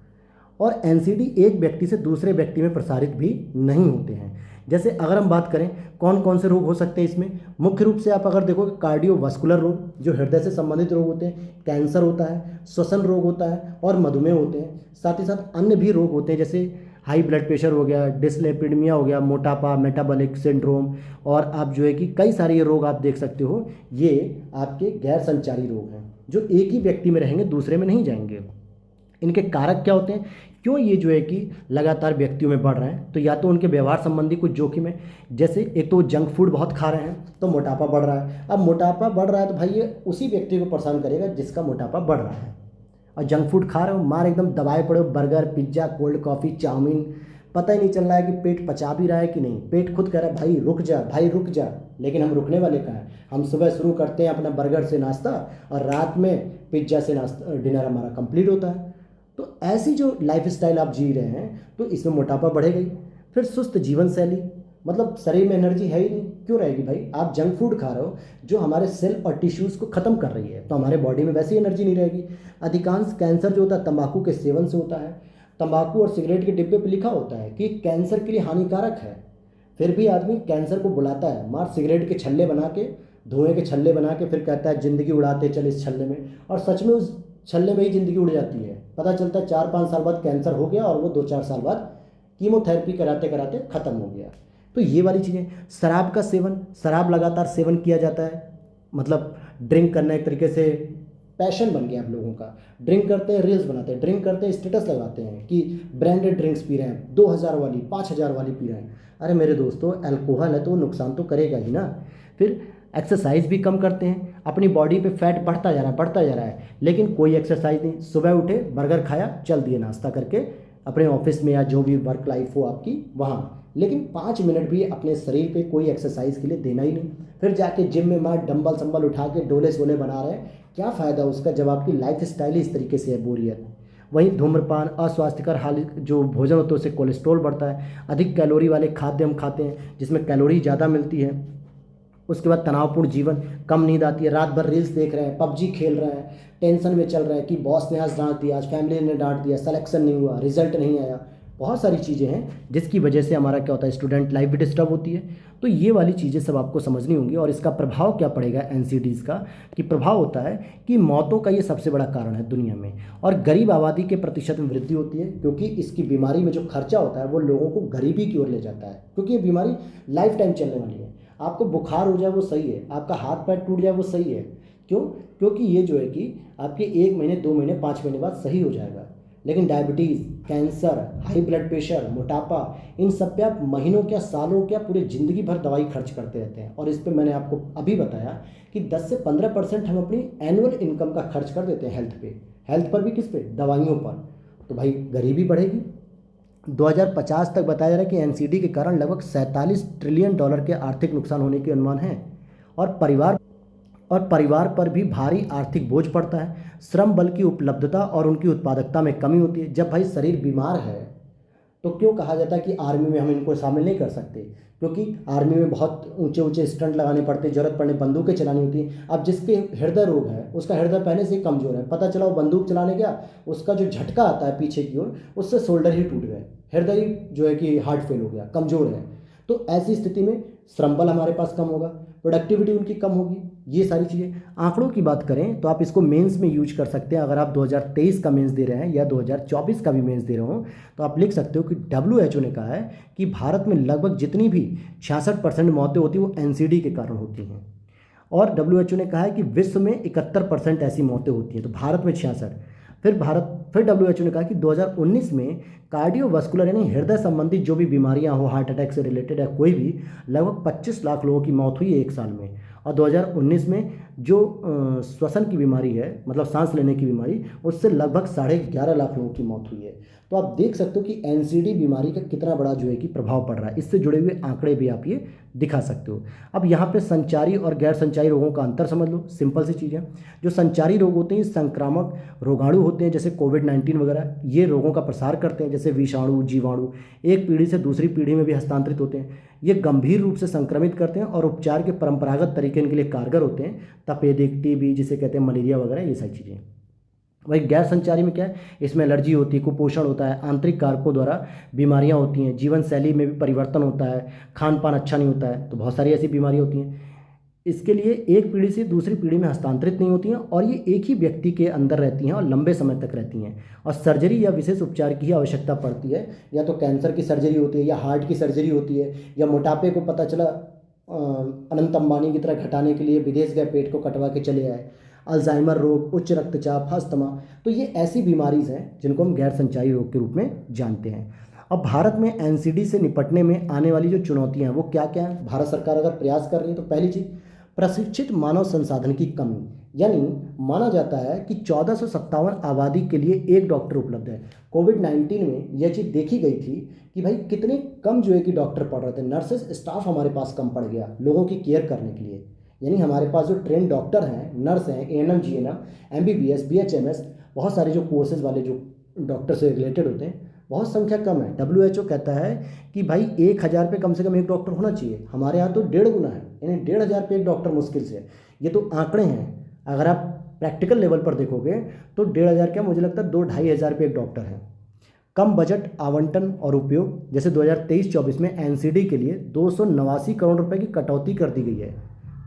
और एनसीडी एक व्यक्ति से दूसरे व्यक्ति में प्रसारित भी नहीं होते हैं। जैसे अगर हम बात करें कौन कौन से रोग हो सकते हैं इसमें, मुख्य रूप से आप अगर देखोगे कार्डियोवास्कुलर रोग, जो हृदय से संबंधित रोग होते हैं, कैंसर होता है, श्वसन रोग होता है, और मधुमेह होते हैं। साथ ही साथ अन्य भी रोग होते हैं, जैसे हाई ब्लड प्रेशर हो गया, डिसलिपिडमिया हो गया, मोटापा, मेटाबॉलिक सिंड्रोम, और आप जो है कि कई सारे ये रोग आप देख सकते हो, ये आपके गैर संचारी रोग हैं जो एक ही व्यक्ति में रहेंगे, दूसरे में नहीं जाएंगे। इनके कारक क्या होते हैं, क्यों ये जो है कि लगातार व्यक्तियों में बढ़ रहे हैं, तो या तो उनके व्यवहार संबंधी कुछ जोखिम है, जैसे एक तो जंक फूड बहुत खा रहे हैं तो मोटापा बढ़ रहा है। अब मोटापा बढ़ रहा है तो भाई ये उसी व्यक्ति को परेशान करेगा जिसका मोटापा बढ़ रहा है। और जंक फूड खा रहे हो, मार एकदम दबाए पड़े हो, burger, pizza, cold coffee, chowmein, पता ही नहीं चल रहा है कि पेट पचा भी रहा है कि नहीं। पेट खुद कह रहा है भाई रुक जा, भाई रुक जा, लेकिन हम रुकने वाले कहाँ हैं। हम सुबह शुरू करते हैं अपना बर्गर से नाश्ता और रात में पिज्ज़ा से नाश्ता, डिनर हमारा कंप्लीट होता है। तो ऐसी जो लाइफ स्टाइल आप जी रहे हैं तो इसमें मोटापा बढ़ेगा ही। फिर सुस्त जीवन शैली, मतलब शरीर में एनर्जी है ही नहीं, क्यों रहेगी भाई। आप जंक फूड खा रहे हो जो हमारे सेल और टिश्यूज़ को ख़त्म कर रही है, तो हमारे बॉडी में वैसे ही एनर्जी नहीं रहेगी। अधिकांश कैंसर जो होता है तंबाकू के सेवन से होता है। तंबाकू और सिगरेट के डिब्बे पर लिखा होता है कि कैंसर के लिए हानिकारक है, फिर भी आदमी कैंसर को बुलाता है मार सिगरेट के छल्ले बना के, धुएं के छल्ले बना के, फिर कहता है ज़िंदगी उड़ाते चल इस छल्ले में, और सच में उस छल्ले में ही ज़िंदगी उड़ जाती है। पता चलता है 4-5 साल बाद कैंसर हो गया और वो 2-4 साल बाद कीमोथेरेपी कराते कराते ख़त्म हो गया। तो ये वाली चीज़ें। शराब का सेवन, शराब लगातार सेवन किया जाता है, मतलब ड्रिंक करना एक तरीके से पैशन बन गया आप लोगों का। ड्रिंक करते हैं, रील्स बनाते हैं, ड्रिंक करते हैं, स्टेटस लगाते हैं कि ब्रांडेड ड्रिंक्स पी रहे हैं, 2000 वाली 5000 वाली पी रहे हैं। अरे मेरे दोस्तों, अल्कोहल है तो वो नुकसान तो करेगा ही ना। फिर एक्सरसाइज भी कम करते हैं, अपनी बॉडी पे फैट बढ़ता जा रहा है, बढ़ता जा रहा है, लेकिन कोई एक्सरसाइज नहीं। सुबह उठे, बर्गर खाया, चल दिए नाश्ता करके अपने ऑफिस में या जो भी वर्क लाइफ हो आपकी वहाँ, लेकिन 5 मिनट भी अपने शरीर पे कोई एक्सरसाइज के लिए देना ही नहीं। फिर जाके जिम में मार डंबल संबल उठा के डोले सोले बना रहे हैं, क्या फ़ायदा उसका जब आपकी लाइफ स्टाइल ही इस तरीके से है, बोरियत। वहीं धूम्रपान, अस्वास्थ्यकर हाल जो भोजन होता है उससे कोलेस्ट्रॉल बढ़ता है। अधिक कैलोरी वाले खाद्य हम खाते हैं जिसमें कैलोरी ज़्यादा मिलती है। उसके बाद तनावपूर्ण जीवन, कम नींद आती है, रात भर रील्स देख रहे हैं, पबजी खेल रहे हैं, टेंशन में चल रहे हैं कि बॉस ने आज डांट दिया, आज फैमिली ने डांट दिया, सिलेक्शन नहीं हुआ, रिजल्ट नहीं आया। बहुत सारी चीज़ें हैं जिसकी वजह से हमारा क्या होता है, स्टूडेंट लाइफ भी डिस्टर्ब होती है। तो ये वाली चीज़ें सब आपको समझनी होंगी। और इसका प्रभाव क्या पड़ेगा एनसीडीज़ का, कि प्रभाव होता है कि मौतों का ये सबसे बड़ा कारण है दुनिया में, और गरीब आबादी के प्रतिशत में वृद्धि होती है, क्योंकि इसकी बीमारी में जो खर्चा होता है वो लोगों को गरीबी की ओर ले जाता है, क्योंकि ये बीमारी लाइफ टाइम चलने वाली है। आपको बुखार हो जाए वो सही है, आपका हाथ पैर टूट जाए वो सही है, क्यों? क्योंकि ये जो है कि आपके 1 महीने 2 महीने 5 महीने बाद सही हो जाएगा। लेकिन diabetes, cancer, high blood pressure, मोटापा, इन सब पे आप महीनों क्या, सालों क्या, पूरी ज़िंदगी भर दवाई खर्च करते रहते हैं। और इस पे मैंने आपको अभी बताया कि 10 से 15% हम अपनी एनुअल इनकम का खर्च कर देते हैं हेल्थ पे। हेल्थ पर भी किस पे? दवाइयों पर। तो भाई गरीबी बढ़ेगी। 2050 तक बताया जा रहा है कि एनसीडी के कारण लगभग $47 ट्रिलियन के आर्थिक नुकसान होने के अनुमान हैं। और परिवार पर भी भारी आर्थिक बोझ पड़ता है। श्रम बल की उपलब्धता और उनकी उत्पादकता में कमी होती है। जब भाई शरीर बीमार है तो क्यों कहा जाता है कि आर्मी में हम इनको शामिल नहीं कर सकते, क्योंकि आर्मी में बहुत ऊंचे ऊंचे स्टंट लगाने पड़ते हैं, जरूरत पड़ने बंदूकें चलानी होती हैं। अब जिसके हृदय रोग है उसका हृदय पहले से ही कमज़ोर है, पता चला वो बंदूक चलाने गया, उसका जो झटका आता है पीछे की ओर, उससे शोल्डर ही टूट गए, हृदय ही जो है कि हार्ट फेल हो गया, कमज़ोर है। तो ऐसी स्थिति में श्रम बल हमारे पास कम होगा, प्रोडक्टिविटी उनकी कम होगी। ये सारी चीज़ें, आंकड़ों की बात करें तो आप इसको मेंस में यूज कर सकते हैं। अगर आप 2023 का मेंस दे रहे हैं या 2024 का भी मेंस दे रहे हो तो आप लिख सकते हो कि WHO ने कहा है कि भारत में लगभग जितनी भी 66% मौतें होती हैं वो एनसीडी के कारण होती हैं। और WHO ने कहा है कि विश्व में 71% ऐसी मौतें होती हैं, तो भारत में 66। फिर WHO ने कहा कि 2019 में कार्डियोवास्कुलर यानी हृदय संबंधी जो भी बीमारियां हो, हार्ट अटैक से रिलेटेड है कोई भी, लगभग 25 लाख लोगों की मौत हुई है 1 साल में। और 2019 में जो श्वसन की बीमारी है, मतलब सांस लेने की बीमारी, उससे लगभग 11.5 लाख लोगों की मौत हुई है। तो आप देख सकते हो कि एनसीडी बीमारी का कितना बड़ा जो है कि प्रभाव पड़ रहा है। इससे जुड़े हुए आंकड़े भी आप ये दिखा सकते हो। अब यहाँ पे संचारी और गैर संचारी रोगों का अंतर समझ लो, सिंपल सी चीज़ है। जो संचारी रोग होते हैं संक्रामक रोगाणु होते हैं, जैसे कोविड-19 वगैरह, ये रोगों का प्रसार करते हैं, जैसे विषाणु, जीवाणु एक पीढ़ी से दूसरी पीढ़ी में भी हस्तांतरित होते हैं। ये गंभीर रूप से संक्रमित करते हैं और उपचार के परंपरागत तरीके इनके लिए कारगर होते हैं। तपेदिक, टीबी जिसे कहते हैं, मलेरिया वगैरह, ये सारी चीज़ें। वही गैर संचारी में क्या है, इसमें एलर्जी होती है, कुपोषण होता है, आंतरिक कारकों द्वारा बीमारियां होती हैं, जीवन शैली में भी परिवर्तन होता है, खान पान अच्छा नहीं होता है, तो बहुत सारी ऐसी बीमारियां होती हैं। इसके लिए एक पीढ़ी से दूसरी पीढ़ी में हस्तांतरित नहीं होती हैं और ये एक ही व्यक्ति के अंदर रहती हैं और लंबे समय तक रहती हैं और सर्जरी या विशेष उपचार की ही आवश्यकता पड़ती है। या तो कैंसर की सर्जरी होती है या हार्ट की सर्जरी होती है, या मोटापे को पता चला अनंत अंबानी की तरह घटाने के लिए विदेश गए, पेट को कटवा के चले आए, अल्जाइमर रोग, उच्च रक्तचाप, अस्थमा, तो ये ऐसी बीमारीज हैं जिनको हम गैर संचारी रोग के रूप में जानते हैं। अब भारत में एनसीडी से निपटने में आने वाली जो चुनौतियां हैं वो क्या क्या हैं, भारत सरकार अगर प्रयास कर रही है तो पहली चीज़ प्रशिक्षित मानव संसाधन की कमी, यानी माना जाता है कि 1457 आबादी के लिए एक डॉक्टर उपलब्ध है। कोविड-19 में यह चीज़ देखी गई थी कि भाई कितने कम जो है कि डॉक्टर पढ़ रहे थे, नर्सेस स्टाफ हमारे पास कम पड़ गया लोगों की केयर करने के लिए। यानी हमारे पास जो ट्रेन डॉक्टर हैं, नर्स हैं, एएनएम, जीएनएम, एमबीबीएस, बीएचएमएस, बहुत सारे जो कोर्सेज वाले जो डॉक्टर से रिलेटेड होते हैं, बहुत संख्या कम है। डब्ल्यूएचओ कहता है कि भाई 1000 पे कम से कम एक डॉक्टर होना चाहिए, हमारे यहाँ तो 1.5 गुना है, यानी 1500 पे एक डॉक्टर मुश्किल से है। ये तो आंकड़े हैं, अगर आप प्रैक्टिकल लेवल पर देखोगे तो 1500 क्या, मुझे लगता है 2-2.5 पे एक डॉक्टर है। कम बजट आवंटन और उपयोग, जैसे 2023-24 में एनसीडी के लिए 289 करोड़ रुपए की कटौती कर दी गई है,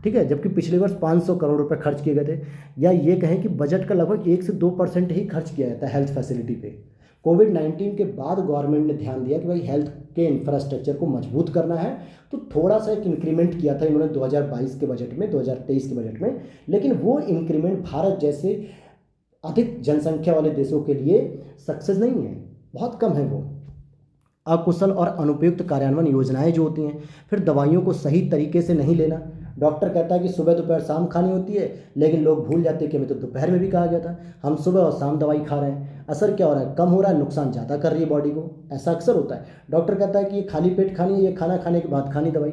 ठीक है, जबकि पिछले वर्ष 500 करोड़ रुपए खर्च किए गए थे। या ये कहें कि बजट का लगभग 1 से 2% ही खर्च किया जाता है हेल्थ फैसिलिटी पे। कोविड-19 के बाद गवर्नमेंट ने ध्यान दिया कि भाई हेल्थ के इंफ्रास्ट्रक्चर को मजबूत करना है, तो थोड़ा सा एक इंक्रीमेंट किया था इन्होंने 2022 के बजट में, 2023 के बजट में। लेकिन वो इंक्रीमेंट भारत जैसे अधिक जनसंख्या वाले देशों के लिए सक्सेस नहीं है, बहुत कम है वो। अकुशल और अनुपयुक्त कार्यान्वयन योजनाएं जो होती हैं, फिर दवाइयों को सही तरीके से नहीं लेना। डॉक्टर कहता है कि सुबह दोपहर शाम खानी होती है, लेकिन लोग भूल जाते हैं कि हमें तो दोपहर में भी कहा गया था। हम सुबह और शाम दवाई खा रहे हैं, असर क्या हो रहा है, कम हो रहा है, नुकसान ज़्यादा कर रही है बॉडी को, ऐसा अक्सर होता है। डॉक्टर कहता है कि ये खाली पेट खानी है, ये खाना खाने के बाद खानी दवाई।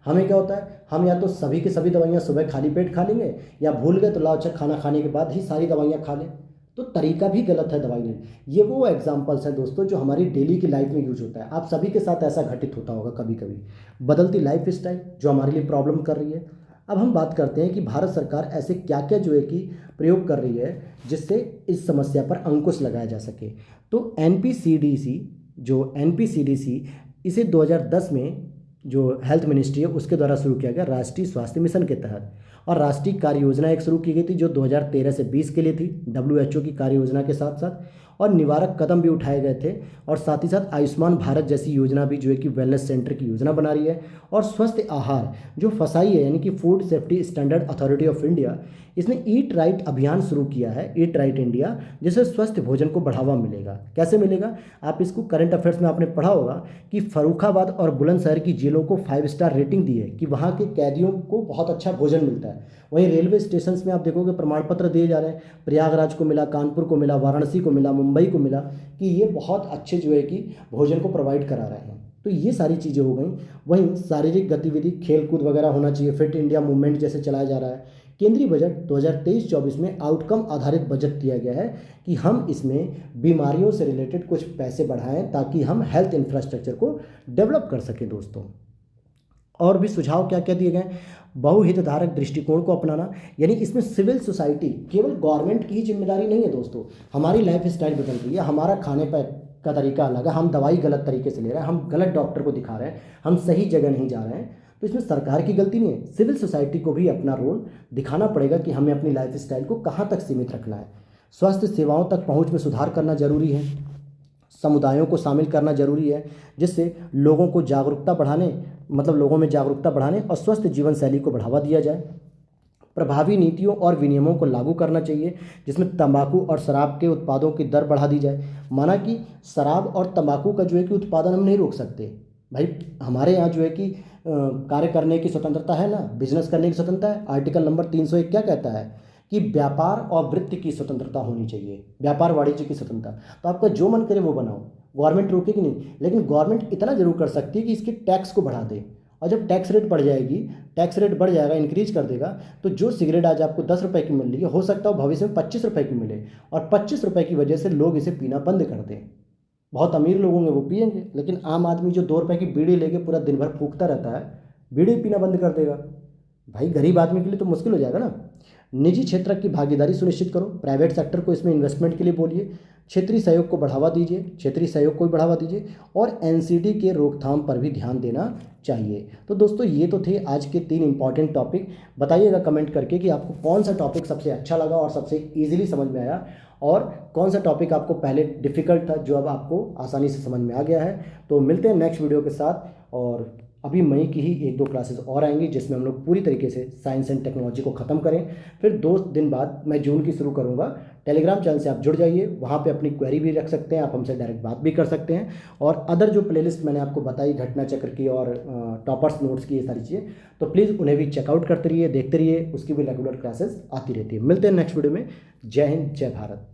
हमें क्या होता है, हम या तो सभी की सभी दवाइयाँ सुबह खाली पेट खा लेंगे, या भूल गए तो लाओ अच्छा खाना खाने के बाद ही सारी दवाइयाँ खा लें, तो तरीका भी गलत है दवाई लेने। ये वो एग्जाम्पल्स हैं दोस्तों जो हमारी डेली की लाइफ में यूज होता है। आप सभी के साथ ऐसा घटित होता होगा कभी कभी। बदलती लाइफ स्टाइल जो हमारे लिए प्रॉब्लम कर रही है। अब हम बात करते हैं कि भारत सरकार ऐसे क्या क्या जो है कि प्रयोग कर रही है जिससे इस समस्या पर अंकुश लगाया जा सके। तो एनपीसीडीसी, जो एनपीसीडीसी, इसे 2010 में जो हेल्थ मिनिस्ट्री है उसके द्वारा शुरू किया गया, राष्ट्रीय स्वास्थ्य मिशन के तहत। और राष्ट्रीय कार्य योजना एक शुरू की गई थी जो 2013 से 20 के लिए थी, डब्ल्यूएचओ की कार्य योजना के साथ साथ। और निवारक कदम भी उठाए गए थे, और साथ ही साथ आयुष्मान भारत जैसी योजना भी जो है कि वेलनेस सेंटर की योजना बना रही है। और स्वस्थ आहार जो फसाई है, यानी कि food safety standard authority of India, इसने ईट राइट अभियान शुरू किया है, ईट राइट इंडिया, जिससे स्वस्थ भोजन को बढ़ावा मिलेगा। कैसे मिलेगा, आप इसको करंट अफेयर्स में आपने पढ़ा होगा कि फर्रुखाबाद और बुलंदशहर की जेलों को 5 स्टार रेटिंग दी है कि वहाँ के कैदियों को बहुत अच्छा भोजन मिलता है। वहीं रेलवे स्टेशन में आप देखोगे प्रमाण पत्र दिए जा रहे हैं, प्रयागराज को मिला, कानपुर को मिला, वाराणसी को मिला, मुंबई को मिला, कि ये बहुत अच्छे जो है कि भोजन को प्रोवाइड करा रहे हैं। तो ये सारी चीज़ें हो गई। वहीं शारीरिक गतिविधि, खेल कूद वगैरह होना चाहिए, फिट इंडिया मूवमेंट जैसे चलाया जा रहा है। केंद्रीय बजट 2023-24 में आउटकम आधारित बजट दिया गया है कि हम इसमें बीमारियों से रिलेटेड कुछ पैसे बढ़ाएं ताकि हम हेल्थ इंफ्रास्ट्रक्चर को डेवलप कर सकें दोस्तों। और भी सुझाव क्या क्या दिए गए, बहुहितधारक दृष्टिकोण को अपनाना, यानी इसमें सिविल सोसाइटी, केवल गवर्नमेंट की ही जिम्मेदारी नहीं है दोस्तों। हमारी लाइफ स्टाइल बदल रही है, हमारा खाने पर का तरीका अलग है, हम दवाई गलत तरीके से ले रहे हैं, हम गलत डॉक्टर को दिखा रहे हैं, हम सही जगह नहीं जा रहे हैं। तो इसमें सरकार की गलती नहीं है, सिविल सोसाइटी को भी अपना रोल दिखाना पड़ेगा कि हमें अपनी लाइफ स्टाइल को कहाँ तक सीमित रखना है। स्वास्थ्य सेवाओं तक पहुँच में सुधार करना जरूरी है, समुदायों को शामिल करना जरूरी है, जिससे लोगों को जागरूकता बढ़ाने, मतलब लोगों में जागरूकता बढ़ाने और स्वस्थ जीवन शैली को बढ़ावा दिया जाए। प्रभावी नीतियों और विनियमों को लागू करना चाहिए, जिसमें तंबाकू और शराब के उत्पादों की दर बढ़ा दी जाए। माना कि शराब और तंबाकू का जो है कि उत्पादन हम नहीं रोक सकते भाई, हमारे यहाँ जो है कि कार्य करने की स्वतंत्रता है ना, बिजनेस करने की स्वतंत्रता है। आर्टिकल नंबर 301 क्या कहता है कि व्यापार और वृत्ति की स्वतंत्रता होनी चाहिए, व्यापार वाणिज्य की स्वतंत्रता। तो आपका जो मन करे वो बनाओ, गवर्नमेंट रोकेगी नहीं, लेकिन गवर्नमेंट इतना जरूर कर सकती है कि इसके टैक्स को बढ़ा दे। और जब टैक्स रेट बढ़ जाएगी, टैक्स रेट बढ़ जाएगा, इंक्रीज कर देगा, तो जो सिगरेट आज आपको 10 रुपये की मिल रही है, हो सकता है भविष्य में 25 रुपये की मिले, और 25 रुपये की वजह से लोग इसे पीना बंद कर दें। बहुत अमीर लोग होंगे वो पिएंगे, लेकिन आम आदमी जो 2 रुपये की बीड़ी लेके पूरा दिन भर फूकता रहता है, बीड़ी पीना बंद कर देगा। भाई गरीब आदमी के लिए तो मुश्किल हो जाएगा ना। निजी क्षेत्र की भागीदारी सुनिश्चित करो, प्राइवेट सेक्टर को इसमें इन्वेस्टमेंट के लिए बोलिए, क्षेत्रीय सहयोग को बढ़ावा दीजिए, क्षेत्रीय सहयोग को भी बढ़ावा दीजिए, और एनसीडी के रोकथाम पर भी ध्यान देना चाहिए। तो दोस्तों ये तो थे आज के 3 इंपॉर्टेंट टॉपिक। बताइएगा कमेंट करके कि आपको कौन सा टॉपिक सबसे अच्छा लगा और सबसे ईजिली समझ में आया, और कौन सा टॉपिक आपको पहले डिफ़िकल्ट था जो अब आपको आसानी से समझ में आ गया है। तो मिलते हैं नेक्स्ट वीडियो के साथ, और अभी मई की ही 1-2 क्लासेस और आएंगी जिसमें हम लोग पूरी तरीके से साइंस एंड टेक्नोलॉजी को ख़त्म करें। फिर 2 दिन बाद मैं जून की शुरू करूँगा। टेलीग्राम चैनल से आप जुड़ जाइए, वहाँ पे अपनी क्वेरी भी रख सकते हैं, आप हमसे डायरेक्ट बात भी कर सकते हैं। और अदर जो प्लेलिस्ट मैंने आपको बताई घटना चक्र की और टॉपर्स नोट्स की, ये सारी चीज़ें, तो प्लीज़ उन्हें भी चेकआउट करते रहिए, देखते रहिए, उसकी भी रेगुलर क्लासेस आती रहती है। मिलते हैं नेक्स्ट वीडियो में। जय हिंद, जय भारत।